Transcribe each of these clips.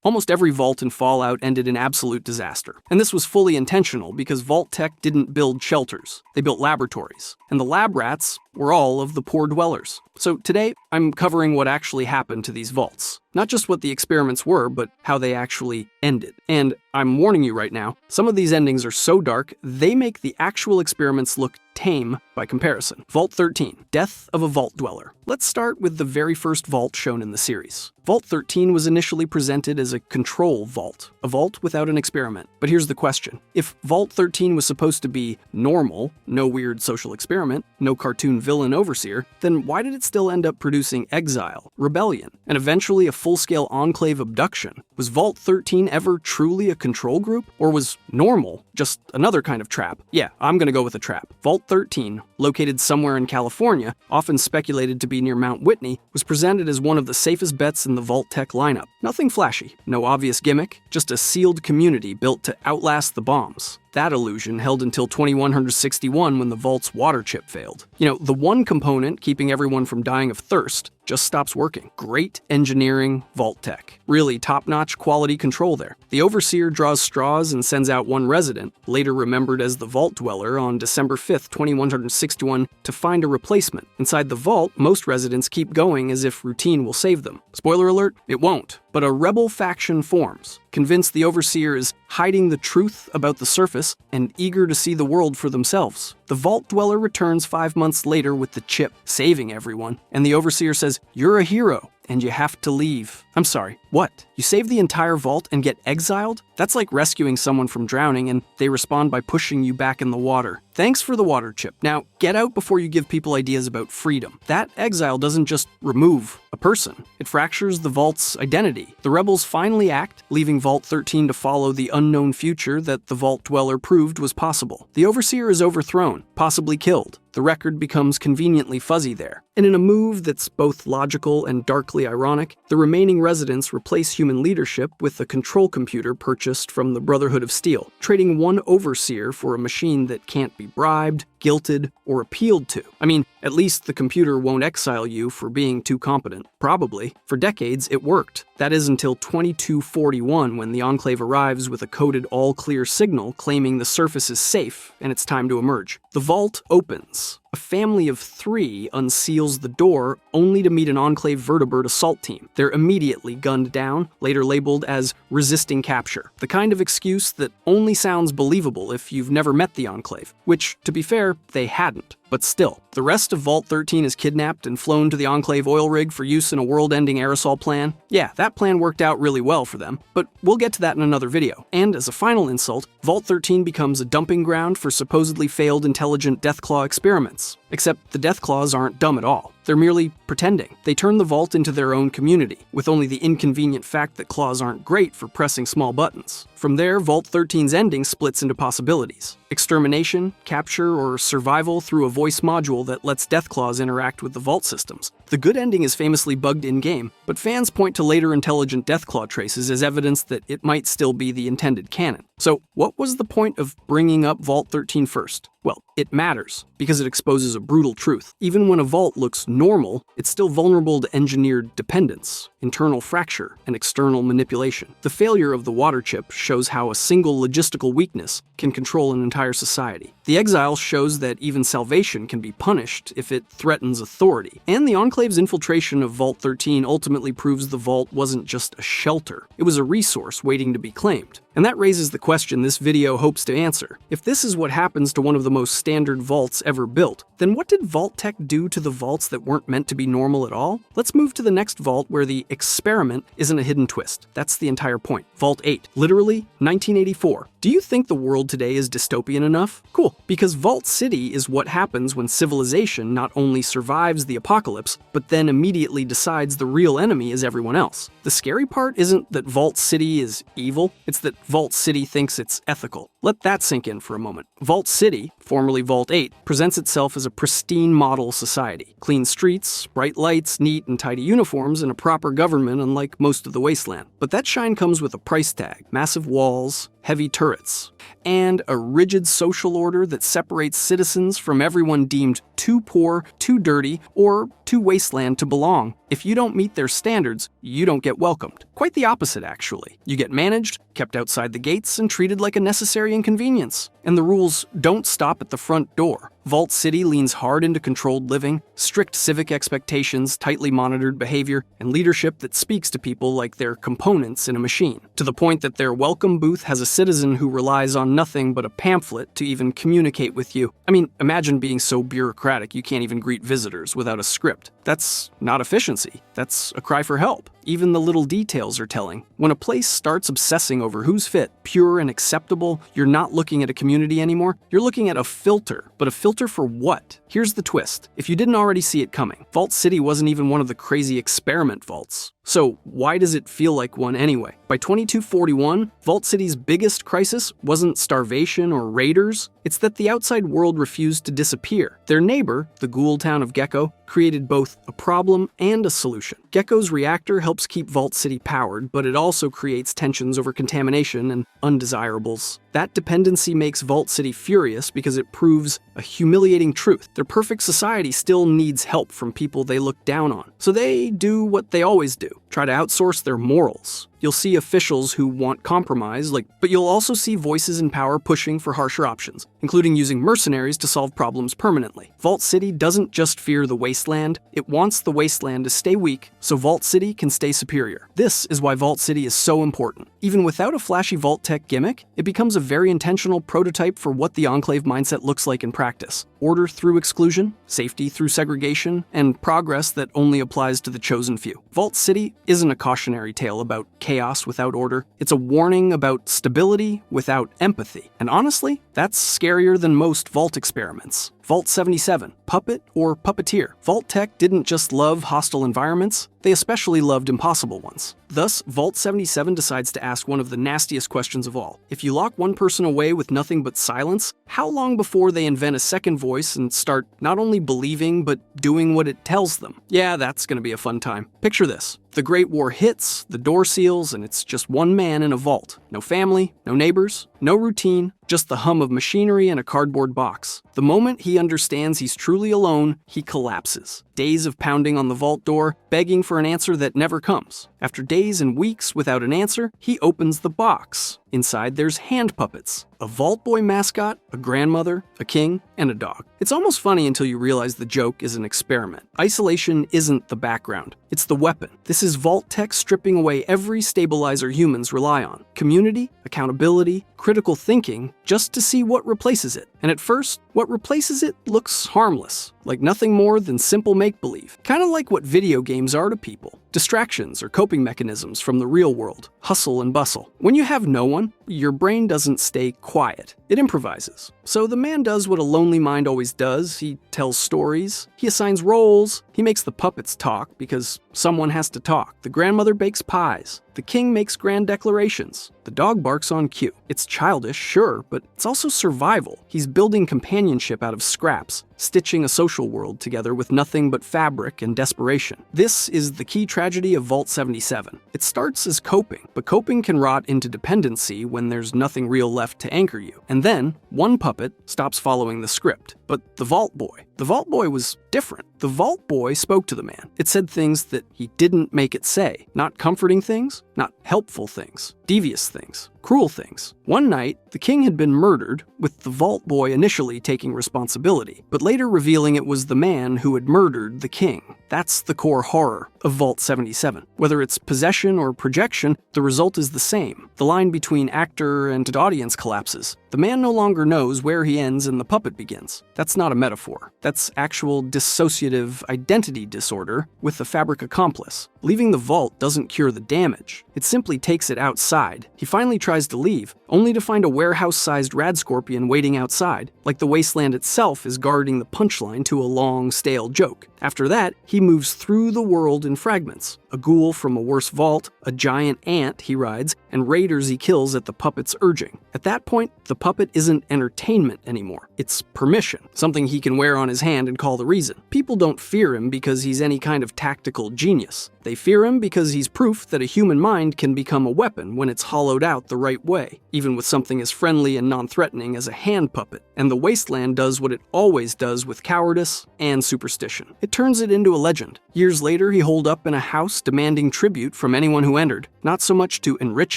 Almost every vault in Fallout ended in absolute disaster. And this was fully intentional because Vault-Tec didn't build shelters. They built laboratories. And the lab rats were all of the poor dwellers. So today, I'm covering what actually happened to these vaults. Not just what the experiments were, but how they actually ended. And I'm warning you right now, some of these endings are so dark, they make the actual experiments look tame by comparison. Vault 13, Death of a Vault Dweller. Let's start with the very first vault shown in the series. Vault 13 was initially presented as a control vault, a vault without an experiment. But here's the question. If Vault 13 was supposed to be normal, no weird social experiment, no cartoon villain overseer, then why did it still end up producing exile, rebellion, and eventually a full-scale Enclave abduction? Was Vault 13 ever truly a control group? Or was normal just another kind of trap? Yeah, I'm gonna go with a trap. Vault 13, located somewhere in California, often speculated to be near Mount Whitney, was presented as one of the safest bets in the Vault-Tec lineup. Nothing flashy, no obvious gimmick, just a sealed community built to outlast the bombs. That illusion held until 2161 when the Vault's water chip failed. You know, the one component keeping everyone from dying of thirst just stops working. Great engineering, Vault-Tec. Really top-notch quality control there. The Overseer draws straws and sends out one resident, later remembered as the Vault Dweller, on December 5th, 2161, to find a replacement. Inside the vault, most residents keep going as if routine will save them. Spoiler alert, it won't. But a rebel faction forms, convinced the Overseer is hiding the truth about the surface and eager to see the world for themselves. The Vault Dweller returns 5 months later with the chip, saving everyone, and the Overseer says, "You're a hero, and you have to leave." I'm sorry, what? You save the entire vault and get exiled? That's like rescuing someone from drowning and they respond by pushing you back in the water. Thanks for the water chip. Now, get out before you give people ideas about freedom. That exile doesn't just remove a person, it fractures the vault's identity. The rebels finally act, leaving Vault 13 to follow the unknown future that the Vault Dweller proved was possible. The Overseer is overthrown, possibly killed. The record becomes conveniently fuzzy there. And in a move that's both logical and darkly ironic, the remaining residents replace human leadership with a control computer purchased from the Brotherhood of Steel, trading one Overseer for a machine that can't be bribed, guilted, or appealed to. I mean, at least the computer won't exile you for being too competent. Probably. For decades, it worked. That is until 2241, when the Enclave arrives with a coded all-clear signal claiming the surface is safe and it's time to emerge. The vault opens. A family of 3 unseals the door, only to meet an Enclave vertibird assault team. They're immediately gunned down, later labeled as resisting capture. The kind of excuse that only sounds believable if you've never met the Enclave, which, to be fair, they hadn't. But still, the rest of Vault 13 is kidnapped and flown to the Enclave oil rig for use in a world-ending aerosol plan. Yeah, that plan worked out really well for them, but we'll get to that in another video. And as a final insult, Vault 13 becomes a dumping ground for supposedly failed intelligent Deathclaw experiments. Except the Deathclaws aren't dumb at all. They're merely pretending. They turn the vault into their own community, with only the inconvenient fact that claws aren't great for pressing small buttons. From there, Vault 13's ending splits into possibilities. Extermination, capture, or survival through a voice module that lets Deathclaws interact with the vault systems. The good ending is famously bugged in-game, but fans point to later intelligent Deathclaw traces as evidence that it might still be the intended canon. So, what was the point of bringing up Vault 13 first? Well, it matters, because it exposes a brutal truth. Even when a vault looks normal, it's still vulnerable to engineered dependence, internal fracture, and external manipulation. The failure of the water chip shows how a single logistical weakness can control an entire society. The exile shows that even salvation can be punished if it threatens authority. And the Enclave's infiltration of Vault 13 ultimately proves the vault wasn't just a shelter. It was a resource waiting to be claimed. And that raises the question this video hopes to answer. If this is what happens to one of the most standard vaults ever built, then what did Vault-Tec do to the vaults that weren't meant to be normal at all? Let's move to the next vault where the experiment isn't a hidden twist. That's the entire point. Vault 8, literally 1984. Do you think the world today is dystopian enough? Cool, because Vault City is what happens when civilization not only survives the apocalypse, but then immediately decides the real enemy is everyone else. The scary part isn't that Vault City is evil, it's that Vault City thinks it's ethical. Let that sink in for a moment. Vault City, formerly Vault 8, presents itself as a pristine model society. Clean streets, bright lights, neat and tidy uniforms, and a proper government unlike most of the wasteland. But that shine comes with a price tag. Massive walls, heavy turrets, and a rigid social order that separates citizens from everyone deemed too poor, too dirty, or too wasteland to belong. If you don't meet their standards, you don't get welcomed. Quite the opposite, actually. You get managed, kept outside the gates, and treated like a necessary inconvenience. And the rules don't stop at the front door. Vault City leans hard into controlled living, strict civic expectations, tightly monitored behavior, and leadership that speaks to people like they're components in a machine, to the point that their welcome booth has a citizen who relies on nothing but a pamphlet to even communicate with you. I mean, imagine being so bureaucratic you can't even greet visitors without a script. That's not efficiency. That's a cry for help. Even the little details are telling. When a place starts obsessing over who's fit, pure, and acceptable, you're not looking at a community anymore. You're looking at a filter. But a filter for what? Here's the twist. If you didn't already see it coming, Vault City wasn't even one of the crazy experiment vaults. So why does it feel like one anyway? By 2241, Vault City's biggest crisis wasn't starvation or raiders. It's that the outside world refused to disappear. Their neighbor, the ghoul town of Gecko, created both a problem and a solution. Gecko's reactor helps keep Vault City powered, but it also creates tensions over contamination and undesirables. That dependency makes Vault City furious because it proves a humiliating truth. Their perfect society still needs help from people they look down on. So they do what they always do. Try to outsource their morals. You'll see officials who want compromise, but you'll also see voices in power pushing for harsher options, including using mercenaries to solve problems permanently. Vault City doesn't just fear the wasteland, it wants the wasteland to stay weak so Vault City can stay superior. This is why Vault City is so important. Even without a flashy Vault Tech gimmick, it becomes a very intentional prototype for what the Enclave mindset looks like in practice. Order through exclusion, safety through segregation, and progress that only applies to the chosen few. Vault City isn't a cautionary tale about chaos without order. It's a warning about stability without empathy. And honestly, that's scarier than most Vault experiments. Vault 77, Puppet or Puppeteer. Vault Tech didn't just love hostile environments, they especially loved impossible ones. Thus, Vault 77 decides to ask one of the nastiest questions of all. If you lock one person away with nothing but silence, how long before they invent a second voice and start not only believing but doing what it tells them? Yeah, that's gonna be a fun time. Picture this. The Great War hits, the door seals, and it's just one man in a vault. No family, no neighbors, no routine, just the hum of machinery and a cardboard box. The moment he understands he's truly alone, he collapses. Days of pounding on the vault door, begging for an answer that never comes. After days and weeks without an answer, he opens the box. Inside there's hand puppets, a Vault Boy mascot, a grandmother, a king, and a dog. It's almost funny until you realize the joke is an experiment. Isolation isn't the background, it's the weapon. This is Vault Tech stripping away every stabilizer humans rely on. Community, accountability, critical thinking, just to see what replaces it. And at first, what replaces it looks harmless, like nothing more than simple make-believe. Kind of like what video games are to people. Distractions or coping mechanisms from the real world, hustle and bustle. When you have no one, your brain doesn't stay quiet. It improvises. So the man does what a lonely mind always does. He tells stories, he assigns roles, he makes the puppets talk because someone has to talk. The grandmother bakes pies. The king makes grand declarations. The dog barks on cue. It's childish, sure, but it's also survival. He's building companionship out of scraps, stitching a social world together with nothing but fabric and desperation. This is the key tragedy of Vault 77. It starts as coping, but coping can rot into dependency when there's nothing real left to anchor you. And then, one puppet stops following the script. But the Vault Boy was different. The Vault Boy spoke to the man. It said things that he didn't make it say. Not comforting things, not helpful things, devious things, cruel things. One night, the king had been murdered, with the Vault Boy initially taking responsibility, but later revealing it was the man who had murdered the king. That's the core horror of Vault 77. Whether it's possession or projection, the result is the same. The line between actor and audience collapses. The man no longer knows where he ends and the puppet begins. That's not a metaphor. That's actual dissociative identity disorder with a fabric accomplice. Leaving the vault doesn't cure the damage. It simply takes it outside. He finally tries to leave, only to find a warehouse-sized rad scorpion waiting outside, like the wasteland itself is guarding the punchline to a long, stale joke. After that, he moves through the world in fragments. A a ghoul from a worse vault, a giant ant he rides, and raiders he kills at the puppet's urging. At that point, the puppet isn't entertainment anymore. It's permission, something he can wear on his hand and call the reason. People don't fear him because he's any kind of tactical genius. They fear him because he's proof that a human mind can become a weapon when it's hollowed out the right way, even with something as friendly and non-threatening as a hand puppet. And the Wasteland does what it always does with cowardice and superstition. It turns it into a legend. Years later, he holed up in a house demanding tribute from anyone who entered, not so much to enrich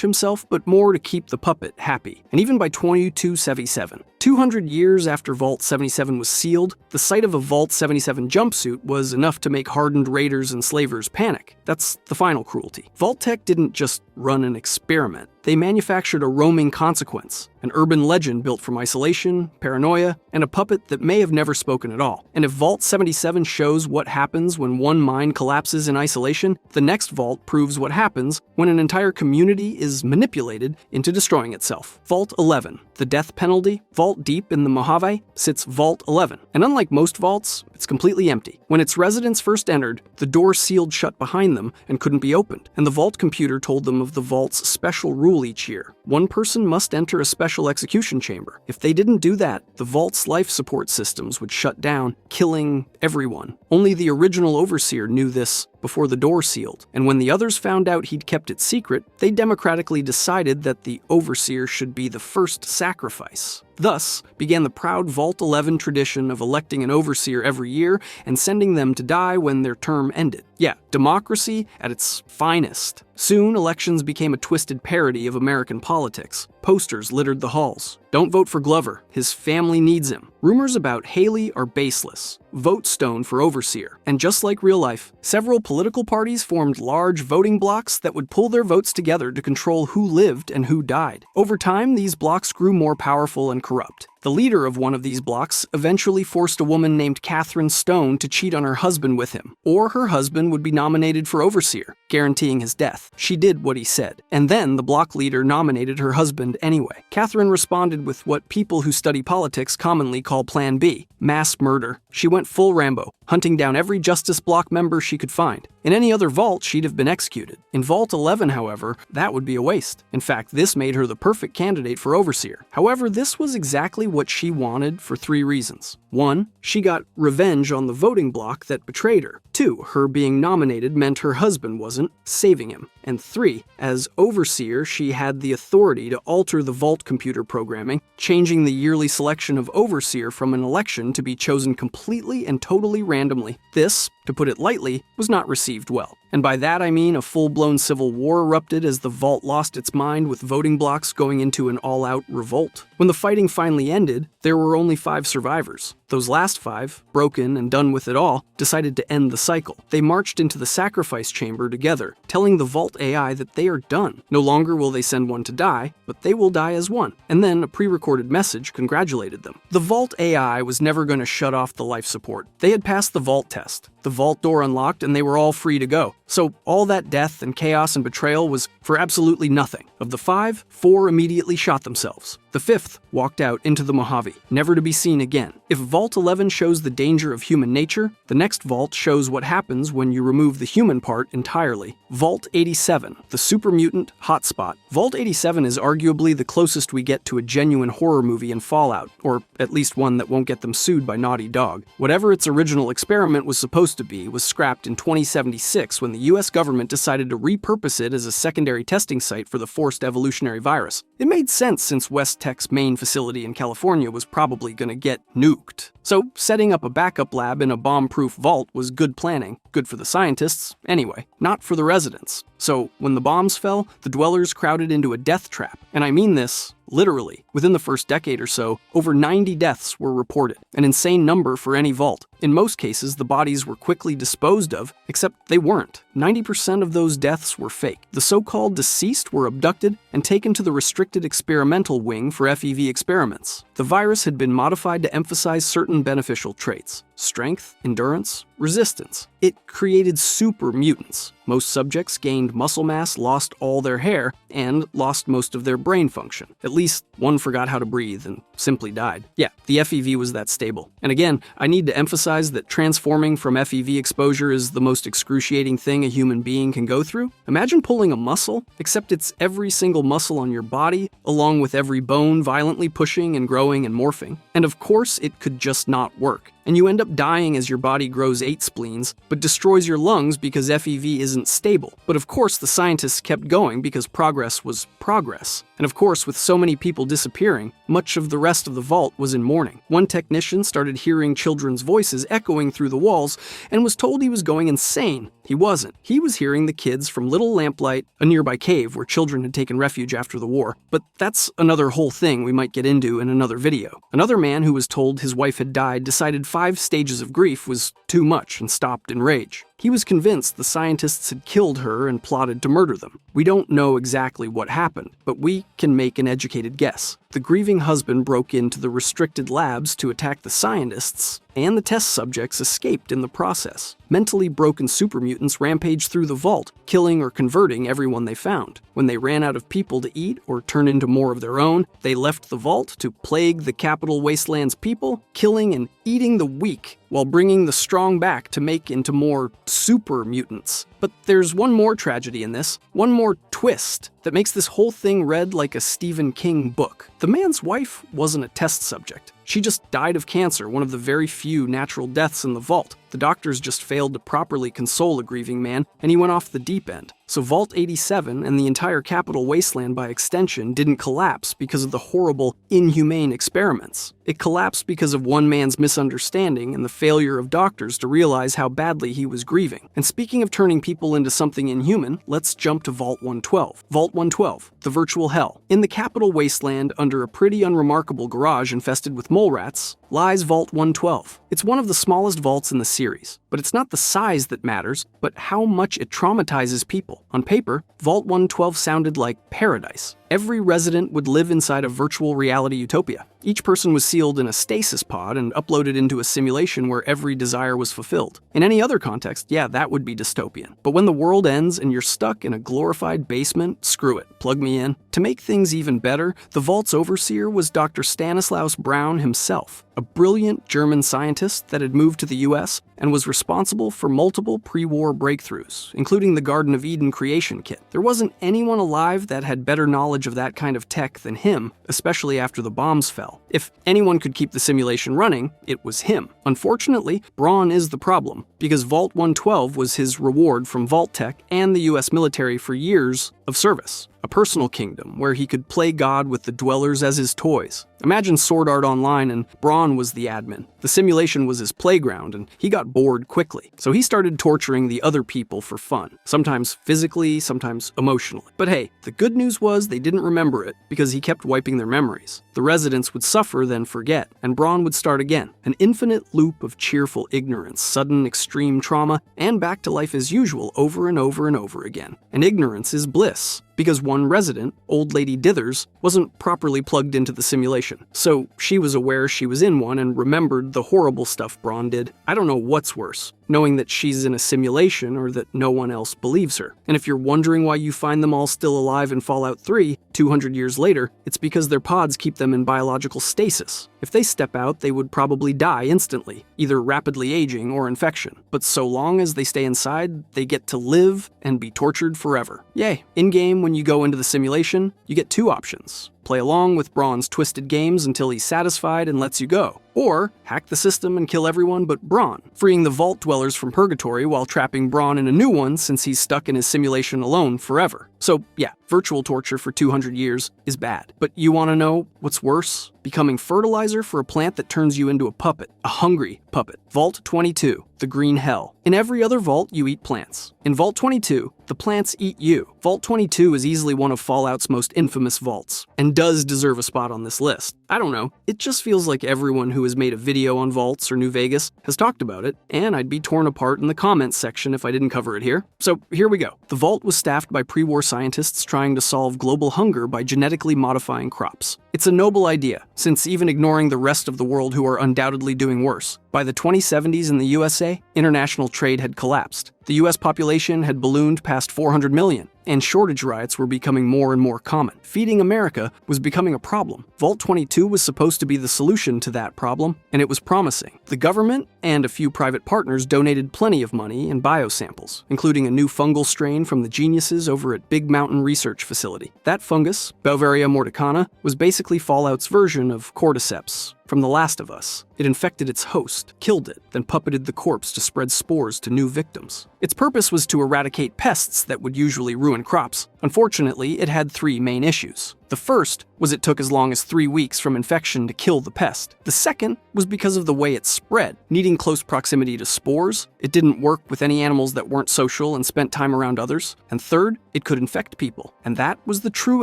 himself, but more to keep the puppet happy. And even by 2277, 200 years after Vault 77 was sealed, the sight of a Vault 77 jumpsuit was enough to make hardened raiders and slavers panic. That's the final cruelty. Vault-Tec didn't just run an experiment. They manufactured a roaming consequence, an urban legend built from isolation, paranoia, and a puppet that may have never spoken at all. And if Vault 77 shows what happens when one mind collapses in isolation, the next Vault proves what happens when an entire community is manipulated into destroying itself. Vault 11, the death penalty. Vault deep in the Mojave sits Vault 11, and unlike most vaults, it's completely empty. When its residents first entered, the door sealed shut behind them and couldn't be opened, and the vault computer told them of the vault's special rule each year. One person must enter a special execution chamber. If they didn't do that, the vault's life support systems would shut down, killing everyone. Only the original overseer knew this before the door sealed, and when the others found out he'd kept it secret, they democratically decided that the overseer should be the first sacrifice. Thus began the proud Vault 11 tradition of electing an overseer every year and sending them to die when their term ended. Yeah, democracy at its finest. Soon, elections became a twisted parody of American politics. Posters littered the halls. Don't vote for Glover. His family needs him. Rumors about Haley are baseless. Vote Stone for overseer. And just like real life, several political parties formed large voting blocks that would pull their votes together to control who lived and who died. Over time, these blocks grew more powerful and corrupt. The leader of one of these blocks eventually forced a woman named Catherine Stone to cheat on her husband with him, or her husband would be nominated for overseer, guaranteeing his death. She did what he said, and then the block leader nominated her husband anyway. Catherine responded with what people who study politics commonly call Plan B, mass murder. She went full Rambo, hunting down every Justice Block member she could find. In any other vault, she'd have been executed. In Vault 11, however, that would be a waste. In fact, this made her the perfect candidate for overseer. However, this was exactly what she wanted for 3 reasons. 1, she got revenge on the voting bloc that betrayed her. 2, her being nominated meant her husband wasn't, saving him. And 3, as overseer, she had the authority to alter the vault computer programming, changing the yearly selection of overseer from an election to be chosen completely and totally randomly. This, to put it lightly, was not received well. And by that I mean a full-blown civil war erupted as the vault lost its mind, with voting blocks going into an all-out revolt. When the fighting finally ended, there were only 5 survivors. Those last 5, broken and done with it all, decided to end the cycle. They marched into the sacrifice chamber together, telling the Vault AI that they are done. No longer will they send one to die, but they will die as one. And then a pre-recorded message congratulated them. The Vault AI was never going to shut off the life support. They had passed the vault test. The vault door unlocked and they were all free to go. So all that death and chaos and betrayal was for absolutely nothing. Of the 5, 4 immediately shot themselves. The 5th walked out into the Mojave, never to be seen again. If Vault 11 shows the danger of human nature, the next vault shows what happens when you remove the human part entirely. Vault 87, the super mutant hotspot. Vault 87 is arguably the closest we get to a genuine horror movie in Fallout, or at least one that won't get them sued by Naughty Dog. Whatever its original experiment was supposed to be was scrapped in 2076 when the US government decided to repurpose it as a secondary testing site for the forced evolutionary virus. It made sense since West Tech's main facility in California was probably gonna get nuked. So setting up a backup lab in a bomb-proof vault was good planning. Good for the scientists, anyway, not for the residents. So when the bombs fell, the dwellers crowded into a death trap. And I mean this literally. Within the first decade or so, over 90 deaths were reported, an insane number for any vault. In most cases, the bodies were quickly disposed of, except they weren't. 90% of those deaths were fake. The so-called deceased were abducted and taken to the restricted experimental wing for FEV experiments. The virus had been modified to emphasize certain beneficial traits. strength, endurance, resistance. It created super mutants. Most subjects gained muscle mass, lost all their hair, and lost most of their brain function. At least one forgot how to breathe and simply died. Yeah, the FEV was that stable. And again, I need to emphasize that transforming from FEV exposure is the most excruciating thing a human being can go through. Imagine pulling a muscle, except it's every single muscle on your body, along with every bone violently pushing and growing and morphing. And of course, it could just not work. And you end up dying as your body grows 8 spleens, but destroys your lungs because FEV isn't stable. But of course, the scientists kept going because progress was progress. And of course, with so many people disappearing, much of the rest of the vault was in mourning. One technician started hearing children's voices echoing through the walls and was told he was going insane. He wasn't. He was hearing the kids from Little Lamplight, a nearby cave where children had taken refuge after the war. But that's another whole thing we might get into in another video. Another man who was told his wife had died decided 5 stages of grief was too much and stopped in rage. He was convinced the scientists had killed her and plotted to murder them. We don't know exactly what happened, but we can make an educated guess. The grieving husband broke into the restricted labs to attack the scientists, and the test subjects escaped in the process. Mentally broken super mutants rampaged through the vault, killing or converting everyone they found. When they ran out of people to eat or turn into more of their own, they left the vault to plague the Capital Wasteland's people, killing and eating the weak, while bringing the strong back to make into more super mutants. But there's one more tragedy in this, one more twist that makes this whole thing read like a Stephen King book. The man's wife wasn't a test subject. She just died of cancer, one of the very few natural deaths in the vault. The doctors just failed to properly console a grieving man, and he went off the deep end. So Vault 87 and the entire Capital Wasteland by extension didn't collapse because of the horrible, inhumane experiments. It collapsed because of one man's misunderstanding and the failure of doctors to realize how badly he was grieving. And speaking of turning people into something inhuman, let's jump to Vault 112. Vault 112, the virtual hell. In the Capital Wasteland, under a pretty unremarkable garage infested with mole rats, lies Vault 112. It's one of the smallest vaults in the series, but it's not the size that matters, but how much it traumatizes people. On paper, Vault 112 sounded like paradise. Every resident would live inside a virtual reality utopia. Each person was sealed in a stasis pod and uploaded into a simulation where every desire was fulfilled. In any other context, yeah, that would be dystopian. But when the world ends and you're stuck in a glorified basement, screw it, plug me in. To make things even better, the vault's overseer was Dr. Stanislaus Braun himself, a brilliant German scientist that had moved to the US and was responsible for multiple pre-war breakthroughs, including the Garden of Eden creation kit. There wasn't anyone alive that had better knowledge of that kind of tech than him, especially after the bombs fell. If anyone could keep the simulation running, it was him. Unfortunately, Braun is the problem, because Vault 112 was his reward from Vault-Tec and the US military for years of service. A personal kingdom where he could play God with the dwellers as his toys. Imagine Sword Art Online and Braun was the admin. The simulation was his playground and he got bored quickly. So he started torturing the other people for fun. Sometimes physically, sometimes emotionally. But hey, the good news was they didn't remember it because he kept wiping their memories. The residents would suffer, then forget, and Braun would start again. An infinite loop of cheerful ignorance, sudden extreme trauma, and back to life as usual over and over and over again. And ignorance is bliss. Because one resident, Old Lady Dithers, wasn't properly plugged into the simulation. So she was aware she was in one and remembered the horrible stuff Braun did. I don't know what's worse, knowing that she's in a simulation or that no one else believes her. And if you're wondering why you find them all still alive in Fallout 3, 200 years later, it's because their pods keep them in biological stasis. If they step out, they would probably die instantly, either rapidly aging or infection. But so long as they stay inside, they get to live and be tortured forever. Yay. In-game, when you go into the simulation, you get 2 options. Play along with Braun's twisted games until he's satisfied and lets you go. Or hack the system and kill everyone but Braun, freeing the vault dwellers from purgatory while trapping Braun in a new one since he's stuck in his simulation alone forever. So yeah, virtual torture for 200 years is bad. But you want to know what's worse? Becoming fertilizer for a plant that turns you into a puppet, a hungry puppet. Vault 22, the green hell. In every other vault, you eat plants. In Vault 22, the plants eat you. Vault 22 is easily one of Fallout's most infamous vaults, and does deserve a spot on this list. I don't know, it just feels like everyone who has made a video on vaults or New Vegas has talked about it, and I'd be torn apart in the comments section if I didn't cover it here. So here we go. The vault was staffed by pre-war scientists trying to solve global hunger by genetically modifying crops. It's a noble idea, since even ignoring the rest of the world who are undoubtedly doing worse. By the 2070s in the USA, international trade had collapsed. The US population had ballooned past 400 million, and shortage riots were becoming more and more common. Feeding America was becoming a problem. Vault 22 was supposed to be the solution to that problem, and it was promising. The government and a few private partners donated plenty of money and biosamples, including a new fungal strain from the geniuses over at Big Mountain Research Facility. That fungus, Beauveria mordicana, was basically Fallout's version of cordyceps from The Last of Us. It infected its host, killed it, then puppeted the corpse to spread spores to new victims. Its purpose was to eradicate pests that would usually ruin crops. Unfortunately, it had three main issues. The first was it took as long as 3 weeks from infection to kill the pest. The second was because of the way it spread. Needing close proximity to spores, it didn't work with any animals that weren't social and spent time around others. And third, it could infect people. And that was the true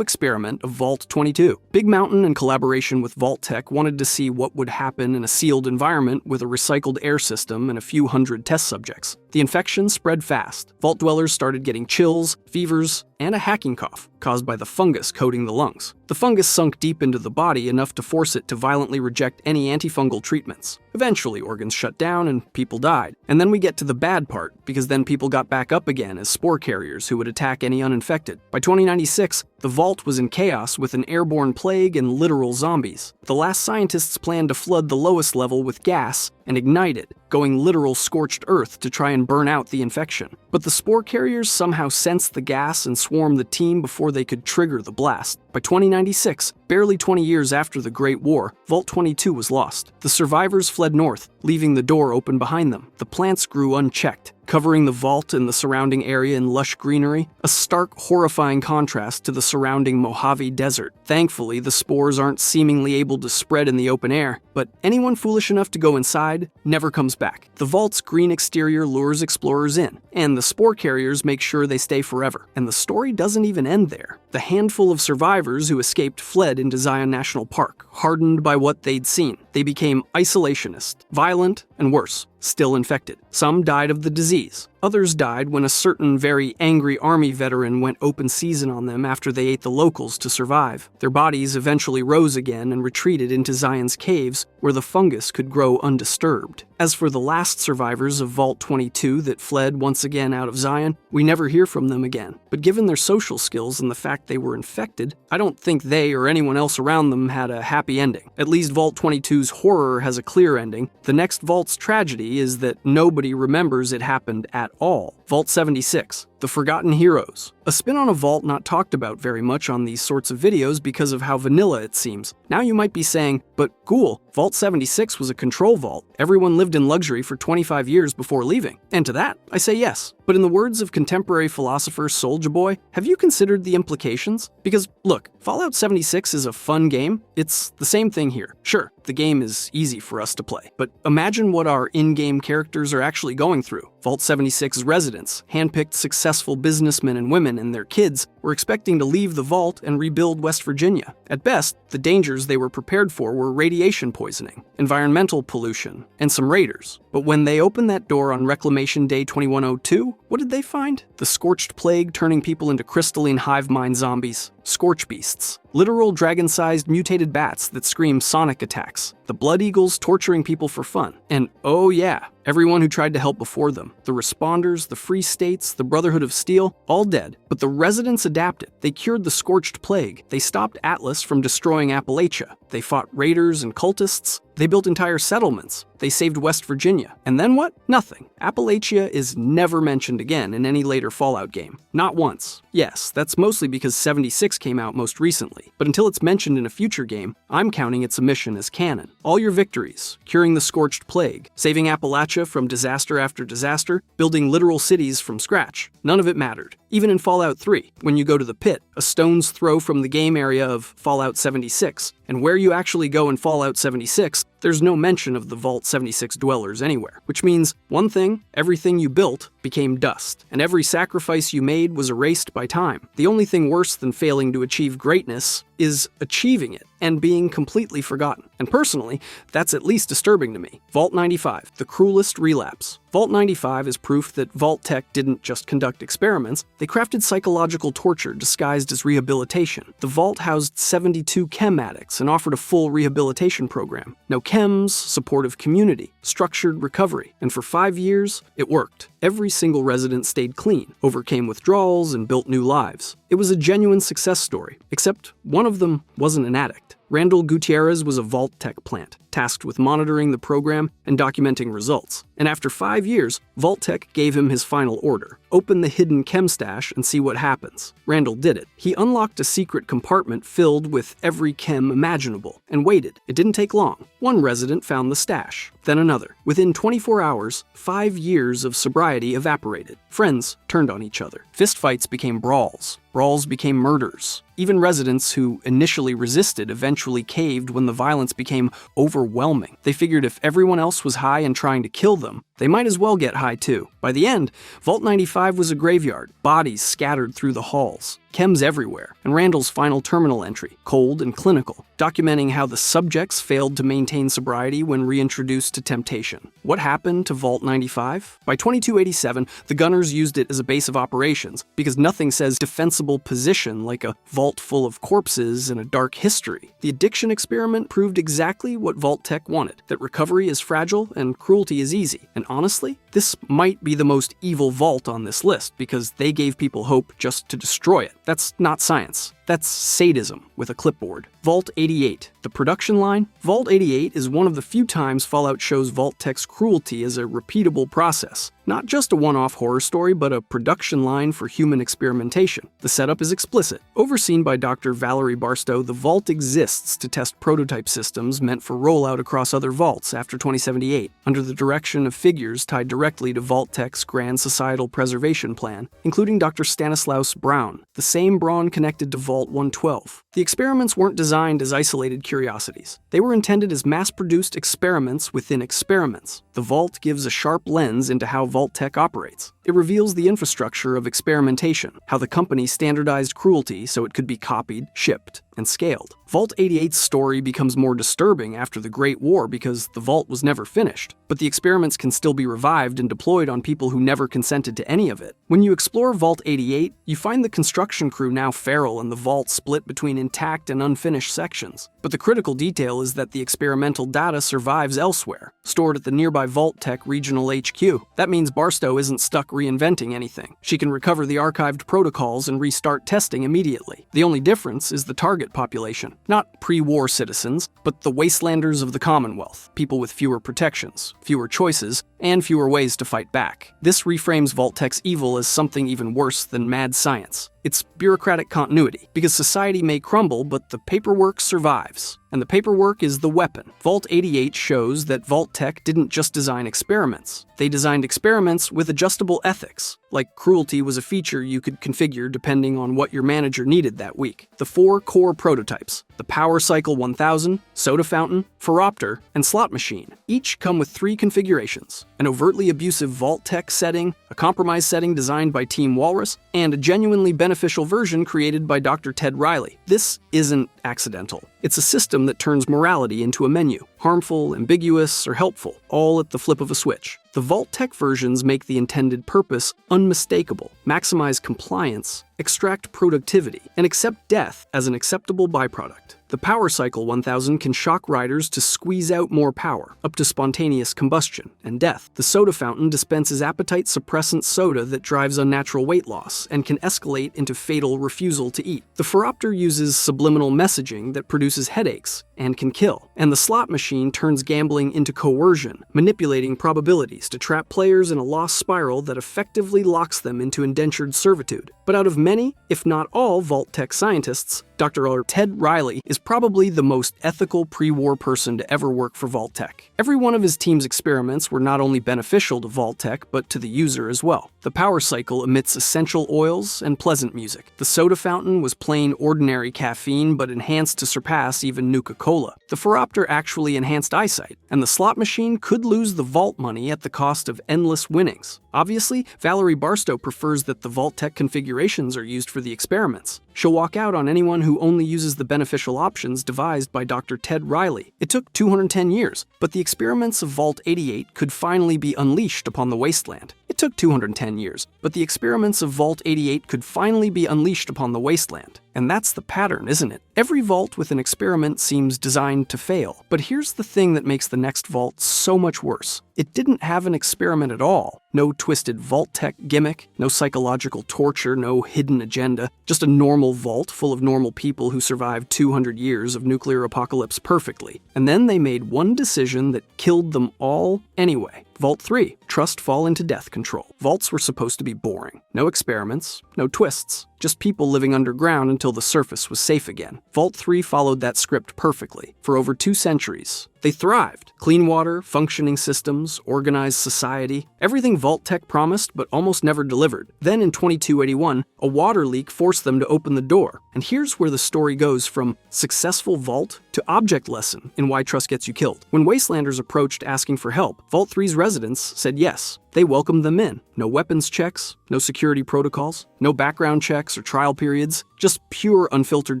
experiment of Vault 22. Big Mountain, in collaboration with Vault-Tec, wanted to see what would happen in a sealed environment with a recycled air system and a few hundred test subjects. The infection spread fast. Vault dwellers started getting chills, fevers, and a hacking cough caused by the fungus coating the lungs. The fungus sunk deep into the body enough to force it to violently reject any antifungal treatments. Eventually, organs shut down and people died. And then we get to the bad part, because then people got back up again as spore carriers who would attack any uninfected. By 2096, the Vault was in chaos with an airborne plague and literal zombies. The last scientists planned to flood the lowest level with gas and ignite it, going literal scorched earth to try and burn out the infection. But the spore carriers somehow sensed the gas and swarmed the team before they could trigger the blast. By 2096, barely 20 years after the Great War, Vault 22 was lost. The survivors fled north, leaving the door open behind them. The plants grew unchecked, covering the vault and the surrounding area in lush greenery, a stark, horrifying contrast to the surrounding Mojave Desert. Thankfully, the spores aren't seemingly able to spread in the open air, but anyone foolish enough to go inside never comes back. The vault's green exterior lures explorers in, and the spore carriers make sure they stay forever. And the story doesn't even end there. The handful of survivors who escaped fled into Zion National Park, hardened by what they'd seen. They became isolationist, violent, and worse, still infected. Some died of the disease. Others died when a certain very angry army veteran went open season on them after they ate the locals to survive. Their bodies eventually rose again and retreated into Zion's caves, where the fungus could grow undisturbed. As for the last survivors of Vault 22 that fled once again out of Zion, we never hear from them again. But given their social skills and the fact they were infected, I don't think they or anyone else around them had a happy ending. At least Vault 22's horror has a clear ending. The next Vault's tragedy is that nobody remembers it happened at all. Vault 76, The Forgotten Heroes. A spin on a vault not talked about very much on these sorts of videos because of how vanilla it seems. Now you might be saying, but Ghoul, Vault 76 was a control vault. Everyone lived in luxury for 25 years before leaving. And to that, I say yes. But in the words of contemporary philosopher Soulja Boy, have you considered the implications? Because, look, Fallout 76 is a fun game. It's the same thing here. Sure, the game is easy for us to play. But imagine what our in-game characters are actually going through. Vault 76's residents, handpicked successful businessmen and women and their kids, were expecting to leave the vault and rebuild West Virginia. At best, the dangers they were prepared for were radiation poisoning, environmental pollution, and some raiders. But when they opened that door on Reclamation Day 2102, what did they find? The scorched plague turning people into crystalline hive mind zombies, scorch beasts, literal dragon-sized mutated bats that scream sonic attacks, the blood eagles torturing people for fun, and oh yeah, everyone who tried to help before them. The responders, the Free States, the Brotherhood of Steel, all dead. But the residents adapted. They cured the scorched plague. They stopped Atlas from destroying Appalachia. They fought raiders and cultists. They built entire settlements. They saved West Virginia. And then what? Nothing. Appalachia is never mentioned again in any later Fallout game. Not once. Yes, that's mostly because 76 came out most recently. But until it's mentioned in a future game, I'm counting its omission as canon. All your victories, curing the scorched plague, saving Appalachia from disaster after disaster, building literal cities from scratch, none of it mattered. Even in Fallout 3, when you go to the pit, a stone's throw from the game area of Fallout 76, and where you actually go in Fallout 76, there's no mention of the Vault 76 dwellers anywhere. Which means, one thing, everything you built became dust, and every sacrifice you made was erased by time. The only thing worse than failing to achieve greatness is achieving it. and being completely forgotten. And personally, that's at least disturbing to me. Vault 95, the cruelest relapse. Vault 95 is proof that Vault-Tec didn't just conduct experiments, they crafted psychological torture disguised as rehabilitation. The vault housed 72 chem addicts and offered a full rehabilitation program. No chems, supportive community, structured recovery, and for 5 years, it worked. Every single resident stayed clean, overcame withdrawals, and built new lives. It was a genuine success story, except one of them wasn't an addict. Randall Gutierrez was a Vault-Tec plant, tasked with monitoring the program and documenting results. And after 5 years, Vault-Tec gave him his final order: open the hidden chem stash and see what happens. Randall did it. He unlocked a secret compartment filled with every chem imaginable, and waited. It didn't take long. One resident found the stash, then another. Within 24 hours, 5 years of sobriety evaporated. Friends turned on each other. Fistfights became brawls. Brawls became murders. Even residents who initially resisted eventually caved when the violence became overwhelming. They figured if everyone else was high and trying to kill them, they might as well get high too. By the end, Vault 95 was a graveyard, bodies scattered through the halls, chems everywhere, and Randall's final terminal entry, cold and clinical, documenting how the subjects failed to maintain sobriety when reintroduced to temptation. What happened to Vault 95? By 2287, the gunners used it as a base of operations, because nothing says defensible position like a vault full of corpses and a dark history. The addiction experiment proved exactly what Vault-Tec wanted, that recovery is fragile and cruelty is easy. And honestly, this might be the most evil vault on this list, because they gave people hope just to destroy it. That's not science. That's sadism with a clipboard. Vault 88, the production line. Vault 88 is one of the few times Fallout shows Vault-Tec's cruelty as a repeatable process. Not just a one-off horror story, but a production line for human experimentation. The setup is explicit. Overseen by Dr. Valerie Barstow, the vault exists to test prototype systems meant for rollout across other vaults after 2078, under the direction of figures tied directly to Vault-Tec's grand societal preservation plan, including Dr. Stanislaus Braun, the same Braun connected to Vault 112. The experiments weren't designed as isolated curiosities. They were intended as mass-produced experiments within experiments. The vault gives a sharp lens into how Vault-Tec operates. It reveals the infrastructure of experimentation, how the company standardized cruelty so it could be copied, shipped, and scaled. Vault 88's story becomes more disturbing after the Great War because the vault was never finished, but the experiments can still be revived and deployed on people who never consented to any of it. When you explore Vault 88, you find the construction crew now feral and the vault split between intact and unfinished sections. But the critical detail is that the experimental data survives elsewhere, stored at the nearby Vault-Tec Regional HQ. That means Barstow isn't stuck reinventing anything. She can recover the archived protocols and restart testing immediately. The only difference is the target population. Not pre-war citizens, but the wastelanders of the Commonwealth, people with fewer protections, fewer choices, and fewer ways to fight back. This reframes Vault-Tec's evil as something even worse than mad science. It's bureaucratic continuity, because society may crumble, but the paperwork survives. And the paperwork is the weapon. Vault 88 shows that Vault-Tec didn't just design experiments. They designed experiments with adjustable ethics. Like cruelty was a feature you could configure depending on what your manager needed that week. The 4 core prototypes, the Power Cycle 1000, Soda Fountain, Phoropter, and Slot Machine, each come with 3 configurations: an overtly abusive Vault-Tec setting, a compromise setting designed by Team Walrus, and a genuinely beneficial version created by Dr. Ted Riley. This isn't accidental. It's a system that turns morality into a menu, harmful, ambiguous, or helpful, all at the flip of a switch. The Vault-Tec versions make the intended purpose unmistakable, maximize compliance, extract productivity, and accept death as an acceptable byproduct. The Power Cycle 1000 can shock riders to squeeze out more power, up to spontaneous combustion and death. The Soda Fountain dispenses appetite-suppressant soda that drives unnatural weight loss and can escalate into fatal refusal to eat. The Phoropter uses subliminal messaging that produces headaches and can kill. And the Slot Machine turns gambling into coercion, manipulating probabilities to trap players in a loss spiral that effectively locks them into indentured servitude. But out of many, if not all, Vault-Tec scientists, Dr. Ted Riley is probably the most ethical pre-war person to ever work for Vault-Tec. Every one of his team's experiments were not only beneficial to Vault-Tec, but to the user as well. The Power Cycle emits essential oils and pleasant music. The Soda Fountain was plain ordinary caffeine, but enhanced to surpass even Nuka-Cola. Coca-Cola. The Phoropter actually enhanced eyesight, and the slot machine could lose the vault money at the cost of endless winnings. Obviously, Valerie Barstow prefers that the Vault-Tec configurations are used for the experiments. She'll walk out on anyone who only uses the beneficial options devised by Dr. Ted Riley. It took 210 years, but the experiments of Vault 88 could finally be unleashed upon the wasteland. It took 210 years, but the experiments of Vault 88 could finally be unleashed upon the wasteland. And that's the pattern, isn't it? Every vault with an experiment seems designed to fail. But here's the thing that makes the next vault so much worse. It didn't have an experiment at all. No twisted Vault-Tec gimmick, no psychological torture, no hidden agenda. Just a normal vault full of normal people who survived 200 years of nuclear apocalypse perfectly. And then they made one decision that killed them all anyway. Vault 3, trust fall into death control. Vaults were supposed to be boring. No experiments, no twists. Just people living underground until the surface was safe again. Vault 3 followed that script perfectly. For over 2 centuries, they thrived. Clean water, functioning systems, organized society. Everything Vault-Tec promised but almost never delivered. Then in 2281, a water leak forced them to open the door. And here's where the story goes from successful vault to object lesson in Why Trust Gets You Killed. When Wastelanders approached asking for help, Vault 3's residents said yes. They welcomed them in. No weapons checks, no security protocols, no background checks or trial periods, just pure unfiltered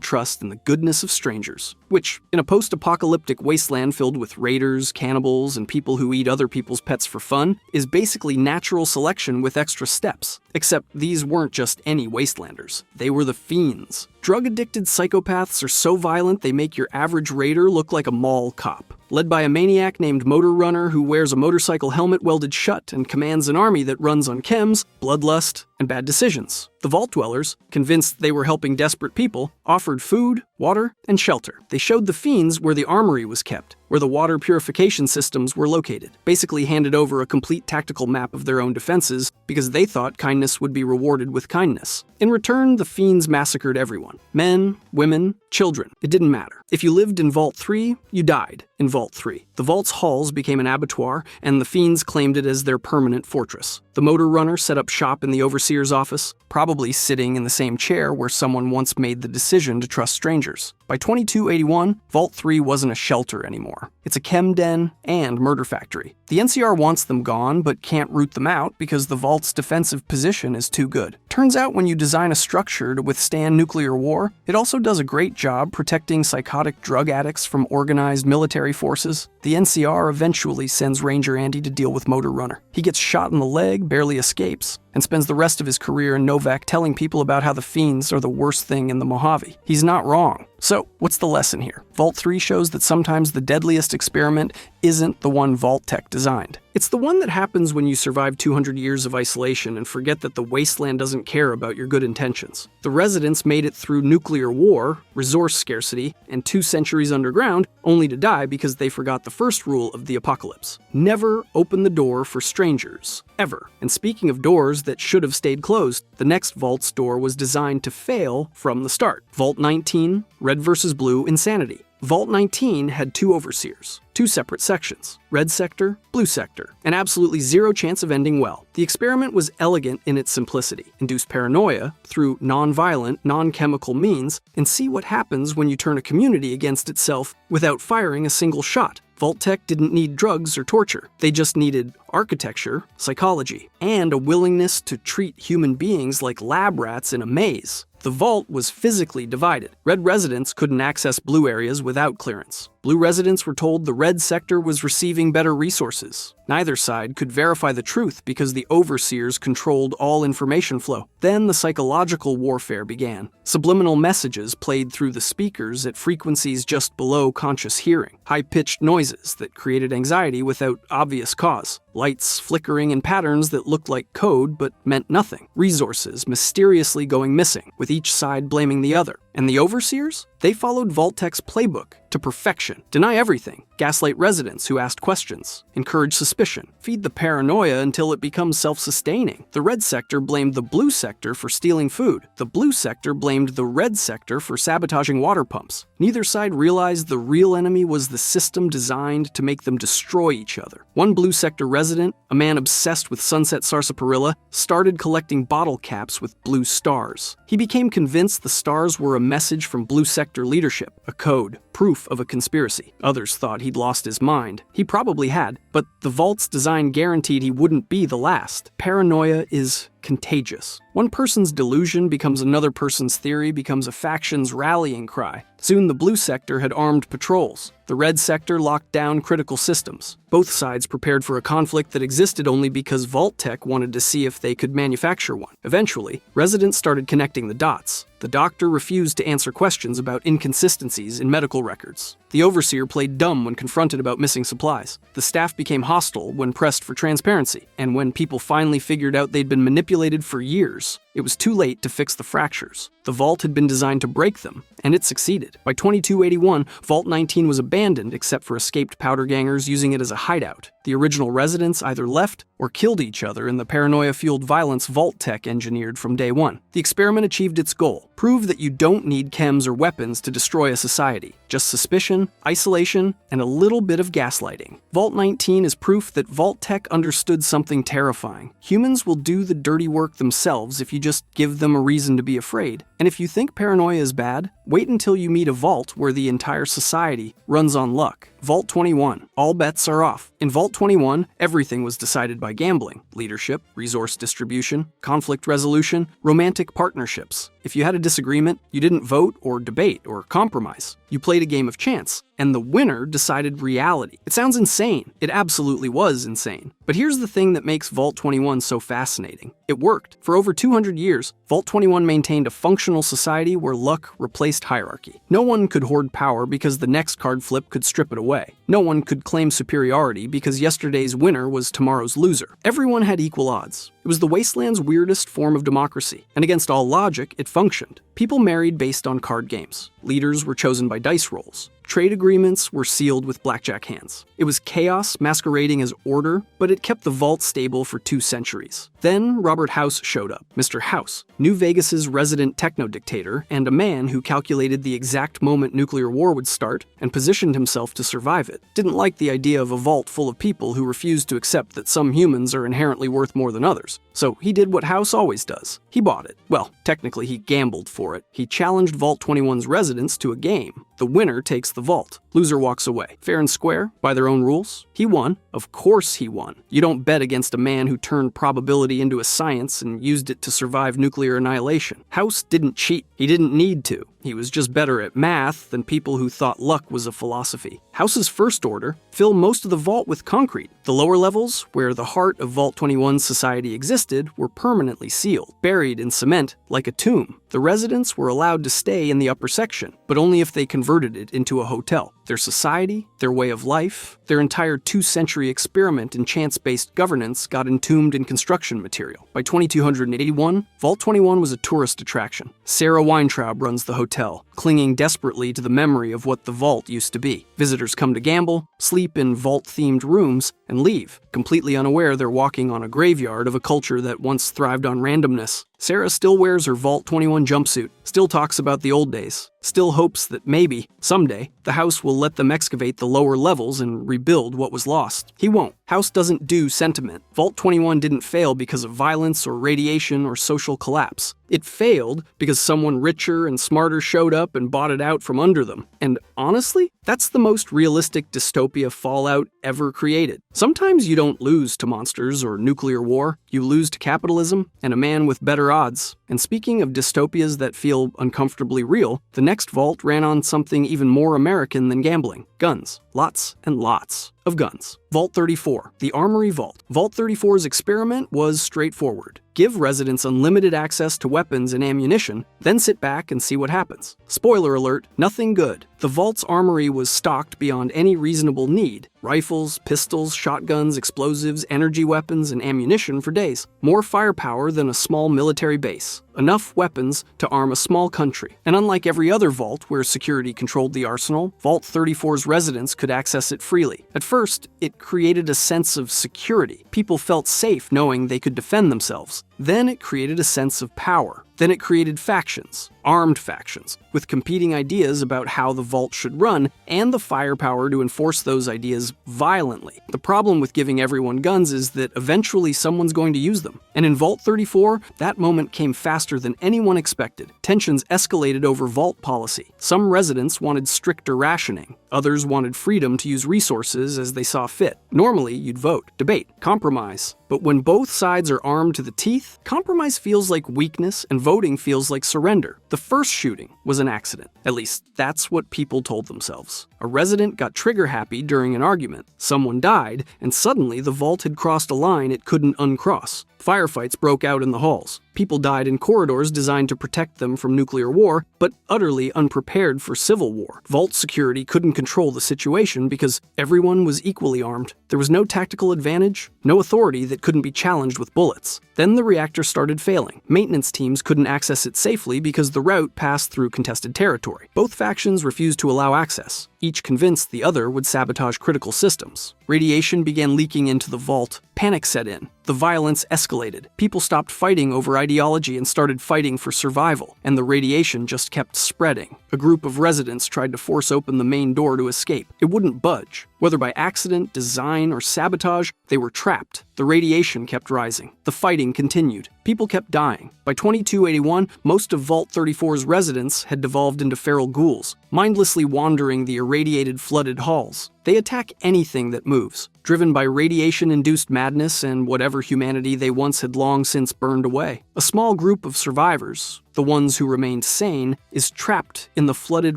trust in the goodness of strangers. Which, in a post-apocalyptic wasteland filled with raiders, cannibals, and people who eat other people's pets for fun, is basically natural selection with extra steps. Except these weren't just any wastelanders. They were the fiends. Drug-addicted psychopaths are so violent they make your average raider look like a mall cop. Led by a maniac named Motor Runner who wears a motorcycle helmet welded shut and commands an army that runs on chems, bloodlust, and bad decisions. The Vault Dwellers, convinced they were helping desperate people, offered food, water, and shelter. They showed the fiends where the armory was kept, where the water purification systems were located, basically handed over a complete tactical map of their own defenses because they thought kindness would be rewarded with kindness. In return, the fiends massacred everyone. Men, women, children. It didn't matter. If you lived in Vault 3, you died in Vault 3. The Vault's halls became an abattoir, and the fiends claimed it as their permanent fortress. The Motor Runner set up shop in the Overseer's office, probably sitting in the same chair where someone once made the decision to trust strangers. By 2281, Vault 3 wasn't a shelter anymore. It's a chem den and murder factory. The NCR wants them gone, but can't root them out because the Vault's defensive position is too good. Turns out when you design a structure to withstand nuclear war, it also does a great job protecting psychotic drug addicts from organized military forces. The NCR eventually sends Ranger Andy to deal with Motor Runner. He gets shot in the leg, barely escapes, and spends the rest of his career in Novak telling people about how the fiends are the worst thing in the Mojave. He's not wrong. So, what's the lesson here? Vault 3 shows that sometimes the deadliest experiment isn't the one Vault-Tec designed. It's the one that happens when you survive 200 years of isolation and forget that the wasteland doesn't care about your good intentions. The residents made it through nuclear war, resource scarcity, and 2 centuries underground, only to die because they forgot the first rule of the apocalypse. Never open the door for strangers. Ever. And speaking of doors that should have stayed closed, the next Vault's door was designed to fail from the start. Vault 19, Red vs. Blue Insanity. Vault 19 had 2 overseers, 2 separate sections, red sector, blue sector, and absolutely zero chance of ending well. The experiment was elegant in its simplicity. Induce paranoia through non-violent, non-chemical means, and see what happens when you turn a community against itself without firing a single shot. Vault-Tec didn't need drugs or torture. They just needed architecture, psychology, and a willingness to treat human beings like lab rats in a maze. The vault was physically divided. Red residents couldn't access blue areas without clearance. Blue residents were told the red sector was receiving better resources. Neither side could verify the truth because the overseers controlled all information flow. Then the psychological warfare began. Subliminal messages played through the speakers at frequencies just below conscious hearing. High-pitched noises that created anxiety without obvious cause. Lights flickering in patterns that looked like code but meant nothing. Resources mysteriously going missing, with each side blaming the other. And the overseers? They followed Vault-Tec's playbook to perfection. Deny everything. gaslight residents who asked questions, encourage suspicion, feed the paranoia until it becomes self-sustaining. The red sector blamed the blue sector for stealing food. The blue sector blamed the red sector for sabotaging water pumps. Neither side realized the real enemy was the system designed to make them destroy each other. One blue sector resident, a man obsessed with sunset sarsaparilla, started collecting bottle caps with blue stars. He became convinced the stars were a message from blue sector leadership, a code, proof of a conspiracy. Others thought he'd lost his mind. He probably had, but the vault's design guaranteed he wouldn't be the last. Paranoia is contagious. One person's delusion becomes another person's theory, becomes a faction's rallying cry. Soon the blue sector had armed patrols. The red sector locked down critical systems. Both sides prepared for a conflict that existed only because Vault-Tec wanted to see if they could manufacture one. Eventually, residents started connecting the dots. The doctor refused to answer questions about inconsistencies in medical records. The overseer played dumb when confronted about missing supplies. The staff became hostile when pressed for transparency. And when people finally figured out they'd been manipulated for years, it was too late to fix the fractures. The vault had been designed to break them, and it succeeded. By 2281, Vault 19 was abandoned except for escaped powder gangers using it as a hideout. The original residents either left or killed each other in the paranoia-fueled violence Vault-Tec engineered from day one. The experiment achieved its goal: prove that you don't need chems or weapons to destroy a society. Just suspicion, isolation, and a little bit of gaslighting. Vault 19 is proof that Vault-Tec understood something terrifying. Humans will do the dirty work themselves if you just give them a reason to be afraid. And if you think paranoia is bad, wait until you meet a vault where the entire society runs on luck. Vault 21. All bets are off. In Vault 21, everything was decided by gambling, leadership, resource distribution, conflict resolution, romantic partnerships. If you had a disagreement, you didn't vote or debate or compromise. You played a game of chance, and the winner decided reality. It sounds insane. It absolutely was insane. But here's the thing that makes Vault 21 so fascinating. It worked. For over 200 years, Vault 21 maintained a functional society where luck replaced hierarchy. No one could hoard power because the next card flip could strip it away. No one could claim superiority because yesterday's winner was tomorrow's loser. Everyone had equal odds. It was the wasteland's weirdest form of democracy, and against all logic, it functioned. People married based on card games. Leaders were chosen by dice rolls. Trade agreements were sealed with blackjack hands. It was chaos masquerading as order, but it kept the vault stable for 2 centuries. Then Robert House showed up, Mr. House, New Vegas's resident techno-dictator and a man who calculated the exact moment nuclear war would start and positioned himself to survive it. Didn't like the idea of a vault full of people who refused to accept that some humans are inherently worth more than others. So he did what House always does. He bought it. Well, technically he gambled for it. He challenged Vault 21's residents to a game. The winner takes the vault. Loser walks away. Fair and square, by their own rules. He won. Of course he won. You don't bet against a man who turned probability into a science and used it to survive nuclear annihilation. House didn't cheat. He didn't need to. He was just better at math than people who thought luck was a philosophy. House's first order: fill most of the vault with concrete. The lower levels, where the heart of Vault 21's society existed, were permanently sealed, buried in cement like a tomb. The residents were allowed to stay in the upper section, but only if they converted it into a hotel. Their society, their way of life, their entire 2-century experiment in chance-based governance got entombed in construction material. By 2281, Vault 21 was a tourist attraction. Sarah Weintraub runs the hotel, clinging desperately to the memory of what the vault used to be. Visitors come to gamble, sleep in vault-themed rooms, and leave, completely unaware they're walking on a graveyard of a culture that once thrived on randomness. Sarah still wears her Vault 21 jumpsuit, still talks about the old days, still hopes that maybe, someday, the house will let them excavate the lower levels and rebuild what was lost. He won't. House doesn't do sentiment. Vault 21 didn't fail because of violence or radiation or social collapse. It failed because someone richer and smarter showed up and bought it out from under them. And honestly, that's the most realistic dystopia Fallout ever created. Sometimes you don't lose to monsters or nuclear war. You lose to capitalism and a man with better odds. And speaking of dystopias that feel uncomfortably real, the next Vault ran on something even more American than gambling: guns. Lots and lots of guns. Vault 34, the Armory Vault. Vault 34's experiment was straightforward. Give residents unlimited access to weapons and ammunition, then sit back and see what happens. Spoiler alert, nothing good. The Vault's armory was stocked beyond any reasonable need. Rifles, pistols, shotguns, explosives, energy weapons, and ammunition for days. More firepower than a small military base. enough weapons to arm a small country. And unlike every other vault where security controlled the arsenal, Vault 34's residents could access it freely. At first, it created a sense of security. People felt safe knowing they could defend themselves. Then it created a sense of power. Then it created factions, armed factions, with competing ideas about how the vault should run and the firepower to enforce those ideas violently. The problem with giving everyone guns is that eventually someone's going to use them. And in Vault 34, that moment came faster than anyone expected. Tensions escalated over vault policy. Some residents wanted stricter rationing. Others wanted freedom to use resources as they saw fit. Normally, you'd vote, debate, compromise. But when both sides are armed to the teeth, compromise feels like weakness and voting feels like surrender. The first shooting was an accident. At least, that's what people told themselves. A resident got trigger-happy during an argument. Someone died, and suddenly the vault had crossed a line it couldn't uncross. Firefights broke out in the halls. People died in corridors designed to protect them from nuclear war, but utterly unprepared for civil war. Vault security couldn't control the situation because everyone was equally armed. There was no tactical advantage, no authority that couldn't be challenged with bullets. Then the reactor started failing. Maintenance teams couldn't access it safely because the route passed through contested territory. Both factions refused to allow access, each convinced the other would sabotage critical systems. Radiation began leaking into the vault. Panic set in. The violence escalated. People stopped fighting over ideology and started fighting for survival, and the radiation just kept spreading. A group of residents tried to force open the main door to escape. It wouldn't budge. Whether by accident, design, or sabotage, they were trapped. The radiation kept rising. The fighting continued. People kept dying. By 2281, most of Vault 34's residents had devolved into feral ghouls, mindlessly wandering the irradiated, flooded halls. They attack anything that moves, driven by radiation-induced madness and whatever humanity they once had long since burned away. A small group of survivors, the ones who remained sane, is trapped in the flooded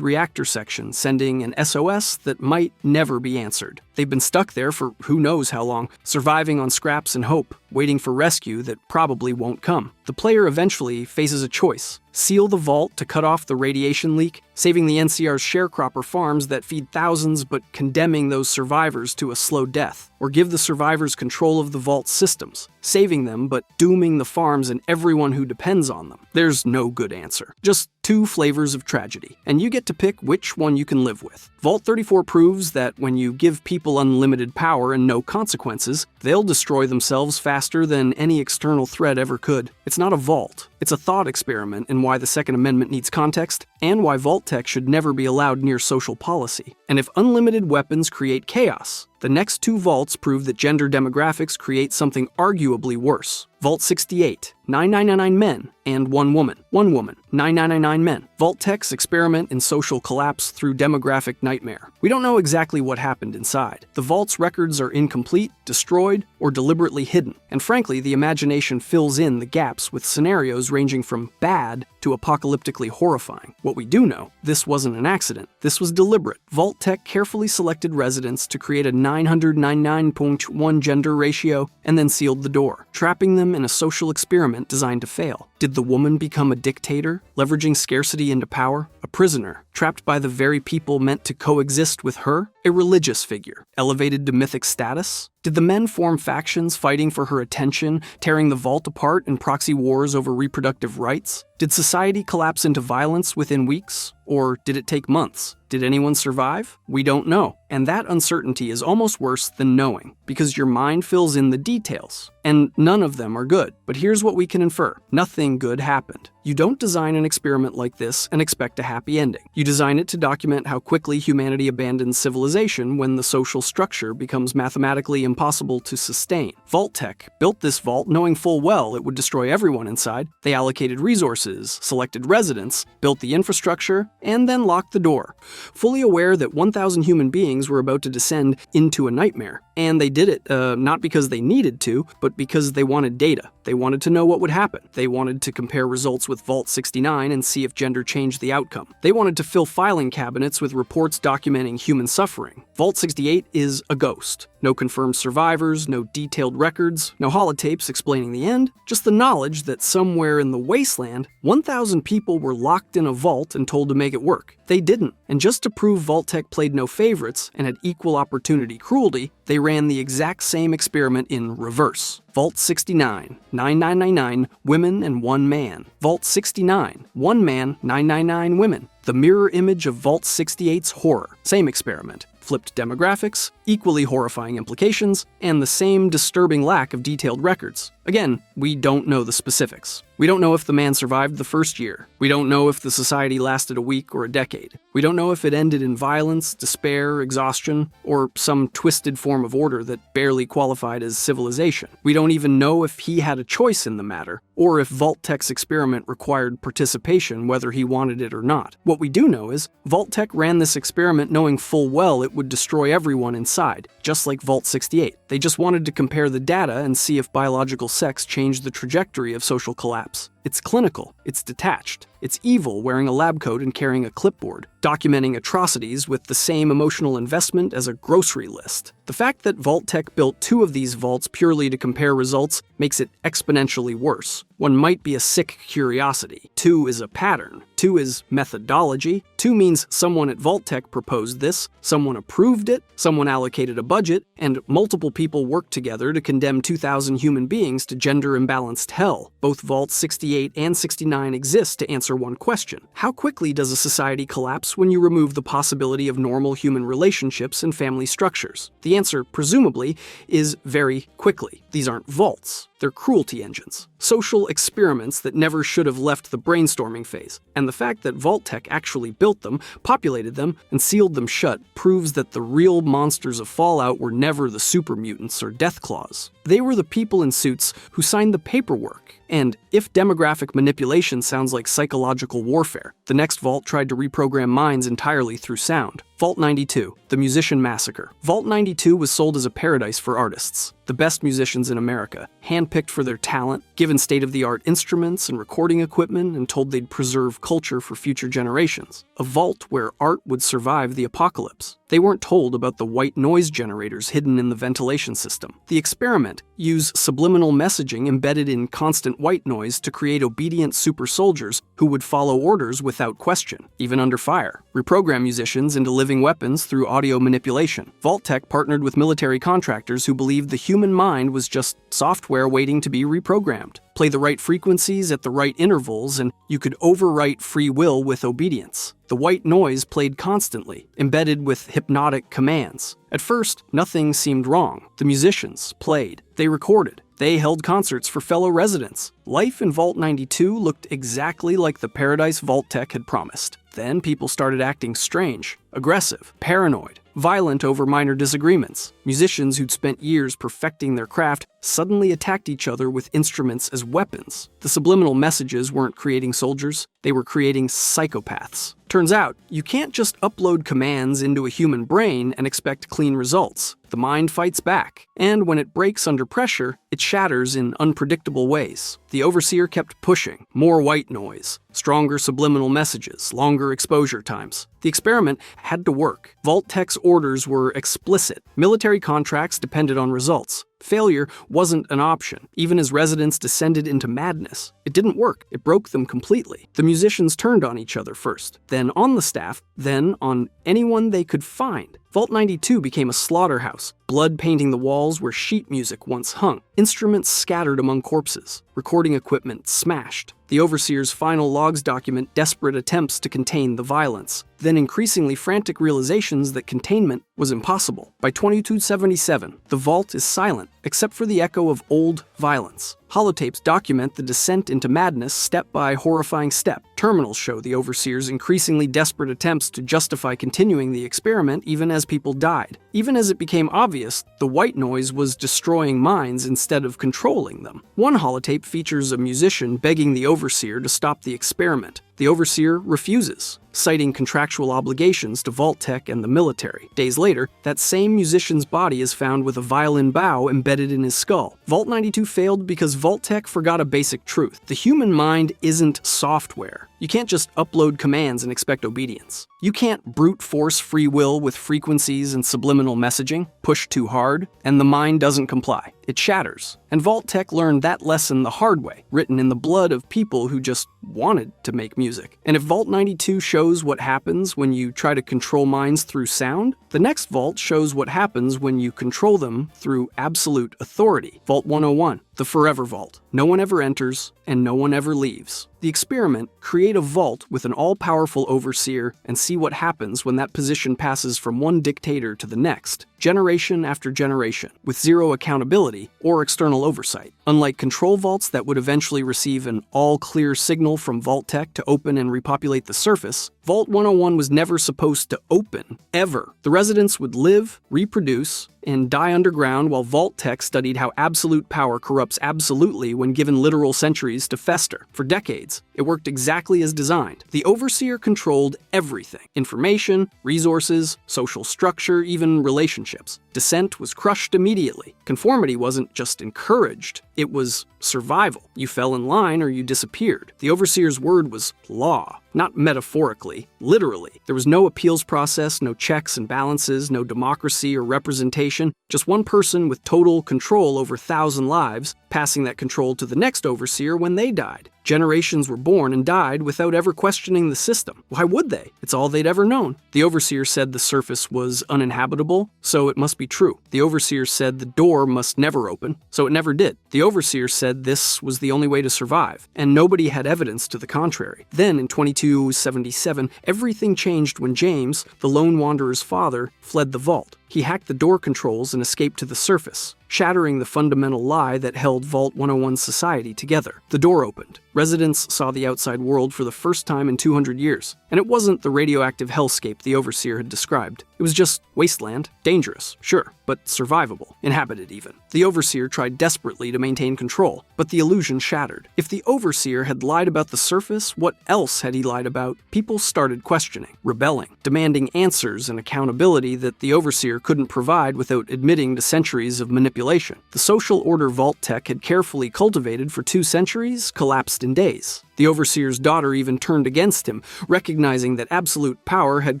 reactor section, sending an SOS that might never be answered. They've been stuck there for who knows how long, surviving on scraps and hope, waiting for rescue that probably won't come. The player eventually faces a choice. Seal the vault to cut off the radiation leak, saving the NCR's sharecropper farms that feed thousands but condemning those survivors to a slow death. Or give the survivors control of the vault's systems, saving them but dooming the farms and everyone who depends on them. There's no good answer. Just two flavors of tragedy, and you get to pick which one you can live with. Vault 34 proves that when you give people unlimited power and no consequences, they'll destroy themselves faster than any external threat ever could. It's not a vault. It's a thought experiment in why the Second Amendment needs context, and why vault tech should never be allowed near social policy. And if unlimited weapons create chaos, the next two vaults prove that gender demographics create something arguably worse. Vault 68, 9999 men and 1 woman. 1 woman, 9999 men. Vault tech's experiment in social collapse through demographic nightmare. We don't know exactly what happened inside. The vault's records are incomplete, destroyed, or deliberately hidden. And frankly, the imagination fills in the gaps with scenarios ranging from bad to apocalyptically horrifying. What we do know, this wasn't an accident. This was deliberate. Vault Tech carefully selected residents to create a 999.1 gender ratio and then sealed the door, trapping them in a social experiment designed to fail. Did the woman become a dictator, leveraging scarcity into power? A prisoner, trapped by the very people meant to coexist with her? A religious figure, elevated to mythic status? Did the men form factions fighting for her attention, tearing the vault apart in proxy wars over reproductive rights? Did society collapse into violence within weeks? Or did it take months? Did anyone survive? We don't know. And that uncertainty is almost worse than knowing, because your mind fills in the details. And none of them are good. But here's what we can infer. Nothing good happened. You don't design an experiment like this and expect a happy ending. You design it to document how quickly humanity abandons civilization when the social structure becomes mathematically impossible to sustain. Vault Tech built this vault knowing full well it would destroy everyone inside. They allocated resources, selected residents, built the infrastructure, and then locked the door, fully aware that 1,000 human beings were about to descend into a nightmare. And they did it not because they needed to, but because they wanted data. They wanted to know what would happen. They wanted to compare results with Vault 69 and see if gender changed the outcome. They wanted to fill filing cabinets with reports documenting human suffering. Vault 68 is a ghost. No confirmed survivors, no detailed records, no holotapes explaining the end, just the knowledge that somewhere in the wasteland, 1,000 people were locked in a vault and told to make it work. They didn't, and just to prove Vault-Tec played no favorites and had equal opportunity cruelty, they ran the exact same experiment in reverse. Vault 69, 9999 women and 1 man. Vault 69, 1 man, 999 women. The mirror image of Vault 68's horror. Same experiment. Flipped demographics, equally horrifying implications, and the same disturbing lack of detailed records. Again, we don't know the specifics. We don't know if the man survived the first year. We don't know if the society lasted a week or a decade. We don't know if it ended in violence, despair, exhaustion, or some twisted form of order that barely qualified as civilization. We don't even know if he had a choice in the matter, or if Vault-Tec's experiment required participation whether he wanted it or not. What we do know is, Vault-Tec ran this experiment knowing full well it would destroy everyone inside, just like Vault 68. They just wanted to compare the data and see if biological sex changed the trajectory of social collapse. It's clinical, it's detached, it's evil wearing a lab coat and carrying a clipboard, documenting atrocities with the same emotional investment as a grocery list. The fact that Vault-Tec built 2 of these vaults purely to compare results makes it exponentially worse. 1 might be a sick curiosity. 2 is a pattern. 2 is methodology. 2 means someone at Vault-Tec proposed this, someone approved it, someone allocated a budget, and multiple people worked together to condemn 2,000 human beings to gender-imbalanced hell. Both Vault 68 and 69 exist to answer one question. How quickly does a society collapse when you remove the possibility of normal human relationships and family structures? The answer, presumably, is very quickly. These aren't vaults. They're cruelty engines, social experiments that never should have left the brainstorming phase. And the fact that Vault-Tec actually built them, populated them, and sealed them shut proves that the real monsters of Fallout were never the super mutants or Deathclaws. They were the people in suits who signed the paperwork. And if demographic manipulation sounds like psychological warfare, the next Vault tried to reprogram minds entirely through sound. Vault 92, The Musician Massacre. Vault 92 was sold as a paradise for artists, the best musicians in America, handpicked for their talent, given state-of-the-art instruments and recording equipment, and told they'd preserve culture for future generations. A vault where art would survive the apocalypse. They weren't told about the white noise generators hidden in the ventilation system. The experiment used subliminal messaging embedded in constant white noise to create obedient super soldiers who would follow orders without question, even under fire. Reprogram musicians into living weapons through audio manipulation. Vault-Tec partnered with military contractors who believed the human mind was just software waiting to be reprogrammed. Play the right frequencies at the right intervals, and you could overwrite free will with obedience. The white noise played constantly, embedded with hypnotic commands. At first, nothing seemed wrong. The musicians played. They recorded. They held concerts for fellow residents. Life in Vault 92 looked exactly like the paradise Vault-Tec had promised. Then people started acting strange, aggressive, paranoid, violent over minor disagreements. Musicians who'd spent years perfecting their craft suddenly attacked each other with instruments as weapons. The subliminal messages weren't creating soldiers, they were creating psychopaths. Turns out, you can't just upload commands into a human brain and expect clean results. The mind fights back, and when it breaks under pressure, it shatters in unpredictable ways. The Overseer kept pushing. More white noise, stronger subliminal messages, longer exposure times. The experiment had to work. Vault-Tec's orders were explicit. Military contracts depended on results. Failure wasn't an option, even as residents descended into madness. It didn't work. It broke them completely. The musicians turned on each other first, then on the staff, then on anyone they could find. Vault 92 became a slaughterhouse, blood painting the walls where sheet music once hung, instruments scattered among corpses, recording equipment smashed. The Overseer's final logs document desperate attempts to contain the violence, then increasingly frantic realizations that containment was impossible. By 2277, the Vault is silent, except for the echo of old violence. Holotapes document the descent into madness step by horrifying step. Terminals show the Overseer's increasingly desperate attempts to justify continuing the experiment even as people died. Even as it became obvious, the white noise was destroying minds instead of controlling them. One holotape features a musician begging the Overseer to stop the experiment. The overseer refuses, citing contractual obligations to Vault-Tec and the military. Days later, that same musician's body is found with a violin bow embedded in his skull. Vault 92 failed because Vault-Tec forgot a basic truth. The human mind isn't software. You can't just upload commands and expect obedience. You can't brute force free will with frequencies and subliminal messaging, push too hard, and the mind doesn't comply. It shatters. And Vault-Tec learned that lesson the hard way, written in the blood of people who just wanted to make music. And if Vault 92 shows what happens when you try to control minds through sound, the next Vault shows what happens when you control them through absolute authority. Vault 101, the Forever Vault. No one ever enters, and no one ever leaves. The experiment: create a vault with an all-powerful overseer and see what happens when that position passes from one dictator to the next, generation after generation, with zero accountability or external oversight. Unlike control vaults that would eventually receive an all-clear signal from Vault-Tec to open and repopulate the surface, Vault 101 was never supposed to open, ever. The residents would live, reproduce, and die underground while Vault-Tec studied how absolute power corrupts absolutely when given literal centuries to fester. For decades, it worked exactly as designed. The overseer controlled everything: information, resources, social structure, even relationships. Dissent was crushed immediately. Conformity wasn't just encouraged, it was survival. You fell in line or you disappeared. The overseer's word was law. Not metaphorically, literally. There was no appeals process, no checks and balances, no democracy or representation, just one person with total control over 1,000 lives, passing that control to the next overseer when they died. Generations were born and died without ever questioning the system. Why would they? It's all they'd ever known. The overseer said the surface was uninhabitable, so it must be true. The overseer said the door must never open, so it never did. The overseer said this was the only way to survive, and nobody had evidence to the contrary. Then, in 2277, everything changed when James, the lone wanderer's father, fled the vault. He hacked the door controls and escaped to the surface, shattering the fundamental lie that held Vault 101's society together. The door opened. Residents saw the outside world for the first time in 200 years, and it wasn't the radioactive hellscape the overseer had described. It was just wasteland, dangerous, sure, but survivable, inhabited even. The overseer tried desperately to maintain control, but the illusion shattered. If the overseer had lied about the surface, what else had he lied about? People started questioning, rebelling, demanding answers and accountability that the overseer couldn't provide without admitting to centuries of manipulation. The social order Vault-Tec had carefully cultivated for 2 centuries collapsed in days. The overseer's daughter even turned against him, recognizing that absolute power had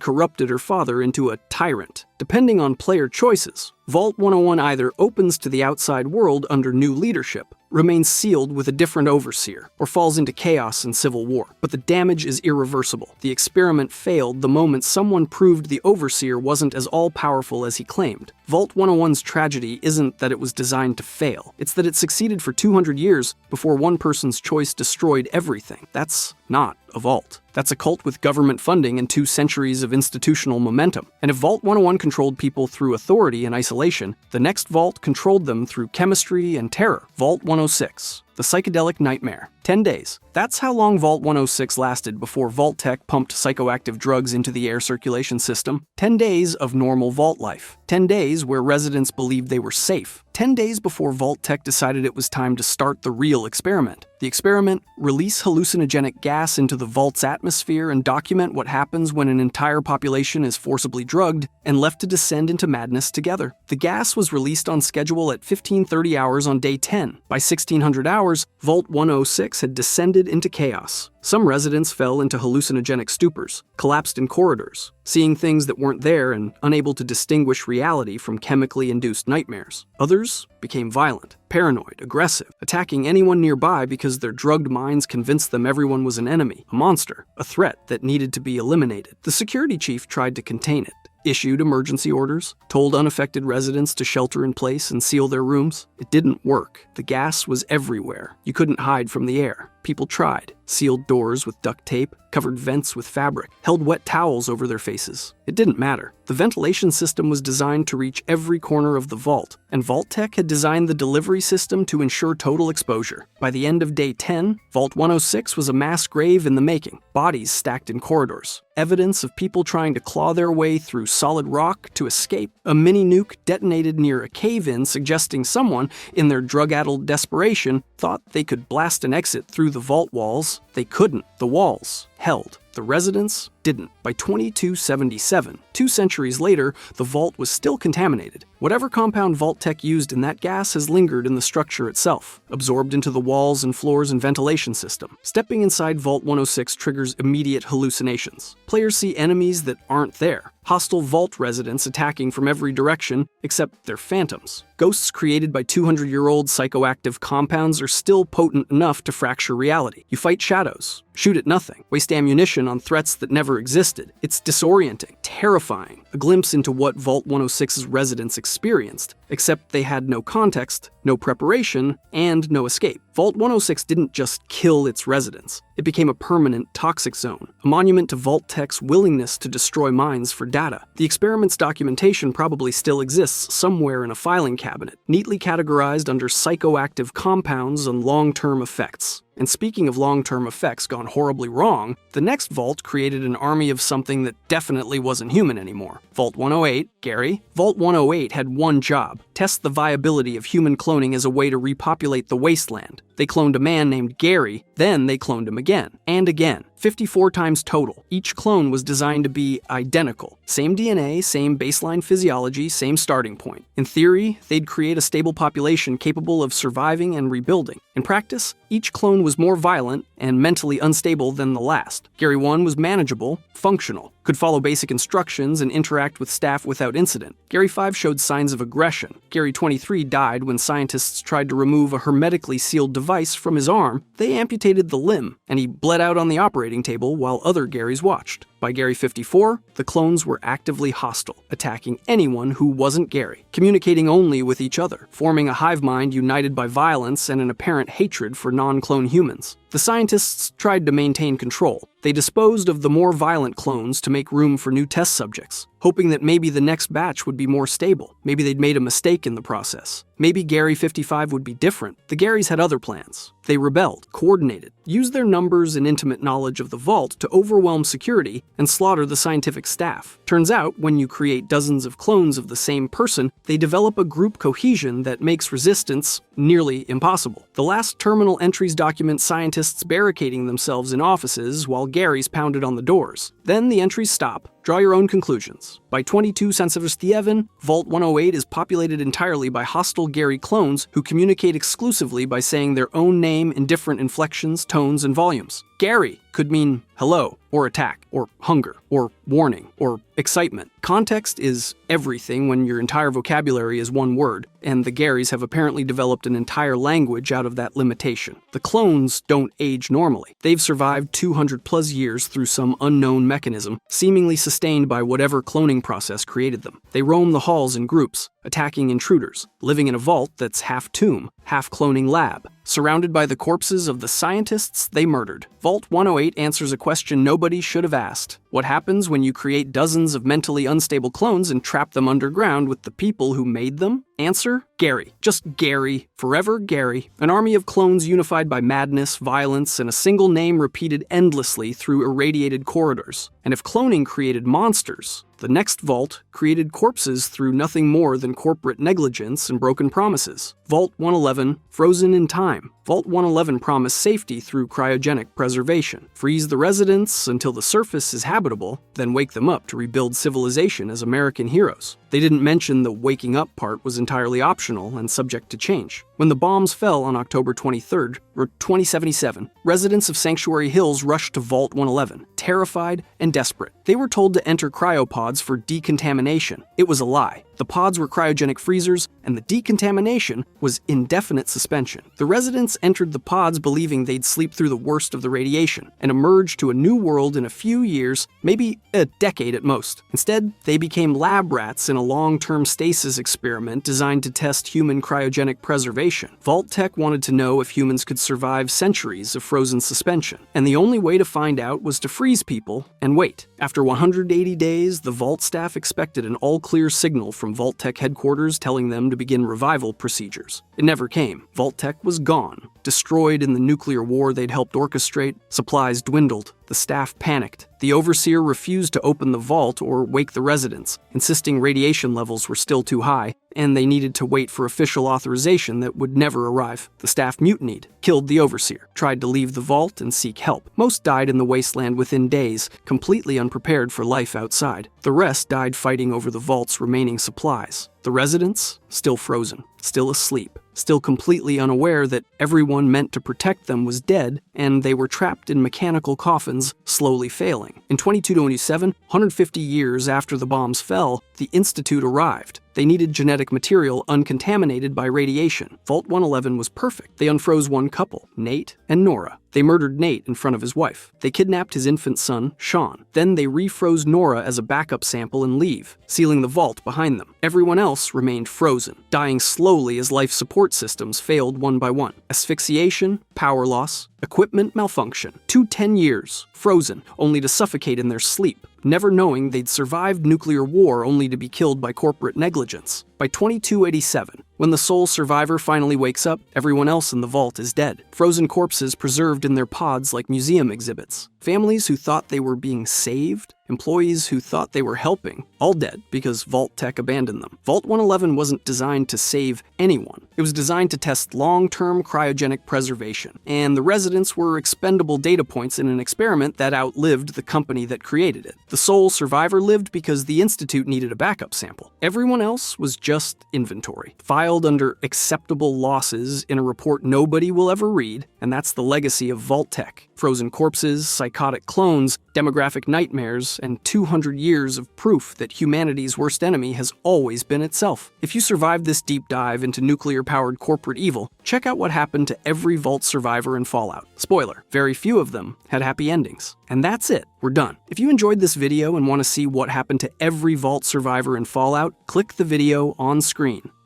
corrupted her father into a tyrant. Depending on player choices, Vault 101 either opens to the outside world under new leadership, remains sealed with a different overseer, or falls into chaos and civil war. But the damage is irreversible. The experiment failed the moment someone proved the overseer wasn't as all-powerful as he claimed. Vault 101's tragedy isn't that it was designed to fail. It's that it succeeded for 200 years before one person's choice destroyed everything. That's not a vault. That's a cult with government funding and 2 centuries of institutional momentum. And if Vault 101 controlled people through authority and isolation, the next vault controlled them through chemistry and terror. Vault 106. The psychedelic nightmare. 10 days. That's how long Vault 106 lasted before Vault-Tec pumped psychoactive drugs into the air circulation system. 10 days of normal vault life. 10 days where residents believed they were safe. 10 days before Vault-Tec decided it was time to start the real experiment. The experiment: release hallucinogenic gas into the vault's atmosphere and document what happens when an entire population is forcibly drugged and left to descend into madness together. The gas was released on schedule at 1530 hours on day 10. By 1600 hours, Vault 106 had descended into chaos. Some residents fell into hallucinogenic stupors, collapsed in corridors, seeing things that weren't there and unable to distinguish reality from chemically induced nightmares. Others became violent, paranoid, aggressive, attacking anyone nearby because their drugged minds convinced them everyone was an enemy, a monster, a threat that needed to be eliminated. The security chief tried to contain it, issued emergency orders, told unaffected residents to shelter in place and seal their rooms. It didn't work. The gas was everywhere. You couldn't hide from the air. People tried, sealed doors with duct tape, covered vents with fabric, held wet towels over their faces. It didn't matter. The ventilation system was designed to reach every corner of the vault, and Vault-Tec had designed the delivery system to ensure total exposure. By the end of day 10, Vault 106 was a mass grave in the making, bodies stacked in corridors, evidence of people trying to claw their way through solid rock to escape. A mini-nuke detonated near a cave-in, suggesting someone, in their drug-addled desperation, thought they could blast an exit through the vault walls, they couldn't. The walls held. The residents didn't. By 2277, 2 centuries later, the vault was still contaminated. Whatever compound Vault-Tec used in that gas has lingered in the structure itself, absorbed into the walls and floors and ventilation system. Stepping inside Vault 106 triggers immediate hallucinations. Players see enemies that aren't there. Hostile vault residents attacking from every direction, except they're phantoms. Ghosts created by 200-year-old psychoactive compounds are still potent enough to fracture reality. You fight shadows, shoot at nothing, waste ammunition on threats that never existed. It's disorienting, terrifying, a glimpse into what Vault 106's residents experienced, except they had no context, no preparation, and no escape. Vault 106 didn't just kill its residents. It became a permanent toxic zone, a monument to Vault-Tec's willingness to destroy minds for data. The experiment's documentation probably still exists somewhere in a filing cabinet, neatly categorized under psychoactive compounds and long-term effects. And speaking of long-term effects gone horribly wrong, the next vault created an army of something that definitely wasn't human anymore. Vault 108, Gary. Vault 108 had one job: test the viability of human cloning as a way to repopulate the wasteland. They cloned a man named Gary, then they cloned him again, and again. 54 times total. Each clone was designed to be identical. Same DNA, same baseline physiology, same starting point. In theory, they'd create a stable population capable of surviving and rebuilding. In practice, each clone was more violent and mentally unstable than the last. Gary 1 was manageable, functional, could follow basic instructions and interact with staff without incident. Gary 5 showed signs of aggression. Gary 23 died when scientists tried to remove a hermetically sealed device from his arm. They amputated the limb, and he bled out on the operating table while other Garys watched. By Gary 54, the clones were actively hostile, attacking anyone who wasn't Gary, communicating only with each other, forming a hive mind united by violence and an apparent hatred for non-clone humans. The scientists tried to maintain control. They disposed of the more violent clones to make room for new test subjects, hoping that maybe the next batch would be more stable. Maybe they'd made a mistake in the process. Maybe Gary 55 would be different. The Garys had other plans. They rebelled, coordinated, used their numbers and intimate knowledge of the vault to overwhelm security and slaughter the scientific staff. Turns out, when you create dozens of clones of the same person, they develop a group cohesion that makes resistance nearly impossible. The last terminal entries document scientists barricading themselves in offices while Garys pounded on the doors. Then the entries stop. Draw your own conclusions. By 2277, Vault 108 is populated entirely by hostile Gary clones who communicate exclusively by saying their own name in different inflections, tones, and volumes. Gary could mean hello, or attack, or hunger, or warning, or excitement. Context is everything when your entire vocabulary is one word, and the Garys have apparently developed an entire language out of that limitation. The clones don't age normally. They've survived 200 plus years through some unknown mechanism, seemingly sustained by whatever cloning process created them. They roam the halls in groups, attacking intruders, living in a vault that's half tomb, half cloning lab, surrounded by the corpses of the scientists they murdered. Vault 108 answers a question nobody should have asked. What happens when you create dozens of mentally unstable clones and trap them underground with the people who made them? Answer: Gary. Just Gary. Forever Gary. An army of clones unified by madness, violence, and a single name repeated endlessly through irradiated corridors. And if cloning created monsters, the next vault created corpses through nothing more than corporate negligence and broken promises. Vault 111, frozen in time. Vault 111 promised safety through cryogenic preservation. Freeze the residents until the surface is habitable, then wake them up to rebuild civilization as American heroes. They didn't mention the waking up part was entirely optional and subject to change. When the bombs fell on October 23rd, 2077, residents of Sanctuary Hills rushed to Vault 111, terrified and desperate. They were told to enter cryopods for decontamination. It was a lie. The pods were cryogenic freezers, and the decontamination was indefinite suspension. The residents entered the pods believing they'd sleep through the worst of the radiation and emerge to a new world in a few years, maybe a decade at most. Instead, they became lab rats in a long-term stasis experiment designed to test human cryogenic preservation. Vault-Tec wanted to know if humans could survive centuries of frozen suspension, and the only way to find out was to freeze people and wait. After 180 days, the Vault staff expected an all-clear signal from Vault-Tec headquarters telling them to begin revival procedures. It never came. Vault-Tec was gone, destroyed in the nuclear war they'd helped orchestrate. Supplies dwindled. The staff panicked. The overseer refused to open the vault or wake the residents, insisting radiation levels were still too high, and they needed to wait for official authorization that would never arrive. The staff mutinied, killed the overseer, tried to leave the vault and seek help. Most died in the wasteland within days, completely unprepared for life outside. The rest died fighting over the vault's remaining supplies. The residents, still frozen, still asleep, still completely unaware that everyone meant to protect them was dead, and they were trapped in mechanical coffins, slowly failing. In 2227, 150 years after the bombs fell, the Institute arrived. They needed genetic material uncontaminated by radiation. Vault 111 was perfect. They unfroze one couple, Nate and Nora. They murdered Nate in front of his wife. They kidnapped his infant son, Sean. Then they refroze Nora as a backup sample and leave, sealing the vault behind them. Everyone else remained frozen, dying slowly as life support systems failed one by one. Asphyxiation, power loss, equipment malfunction. 10 years, frozen, only to suffocate in their sleep, never knowing they'd survived nuclear war only to be killed by corporate negligence. By 2287, when the sole survivor finally wakes up, everyone else in the vault is dead. Frozen corpses preserved in their pods like museum exhibits. Families who thought they were being saved, employees who thought they were helping, all dead because Vault-Tec abandoned them. Vault 111 wasn't designed to save anyone. It was designed to test long-term cryogenic preservation, and the residents were expendable data points in an experiment that outlived the company that created it. The sole survivor lived because the Institute needed a backup sample. Everyone else was just inventory, filed under acceptable losses in a report nobody will ever read, and that's the legacy of Vault-Tec. Frozen corpses, psychotic clones, demographic nightmares, and 200 years of proof that humanity's worst enemy has always been itself. If you survived this deep dive into nuclear-powered corporate evil, check out what happened to every Vault survivor in Fallout. Spoiler, very few of them had happy endings. And that's it, we're done. If you enjoyed this video and want to see what happened to every Vault survivor in Fallout, click the video on screen.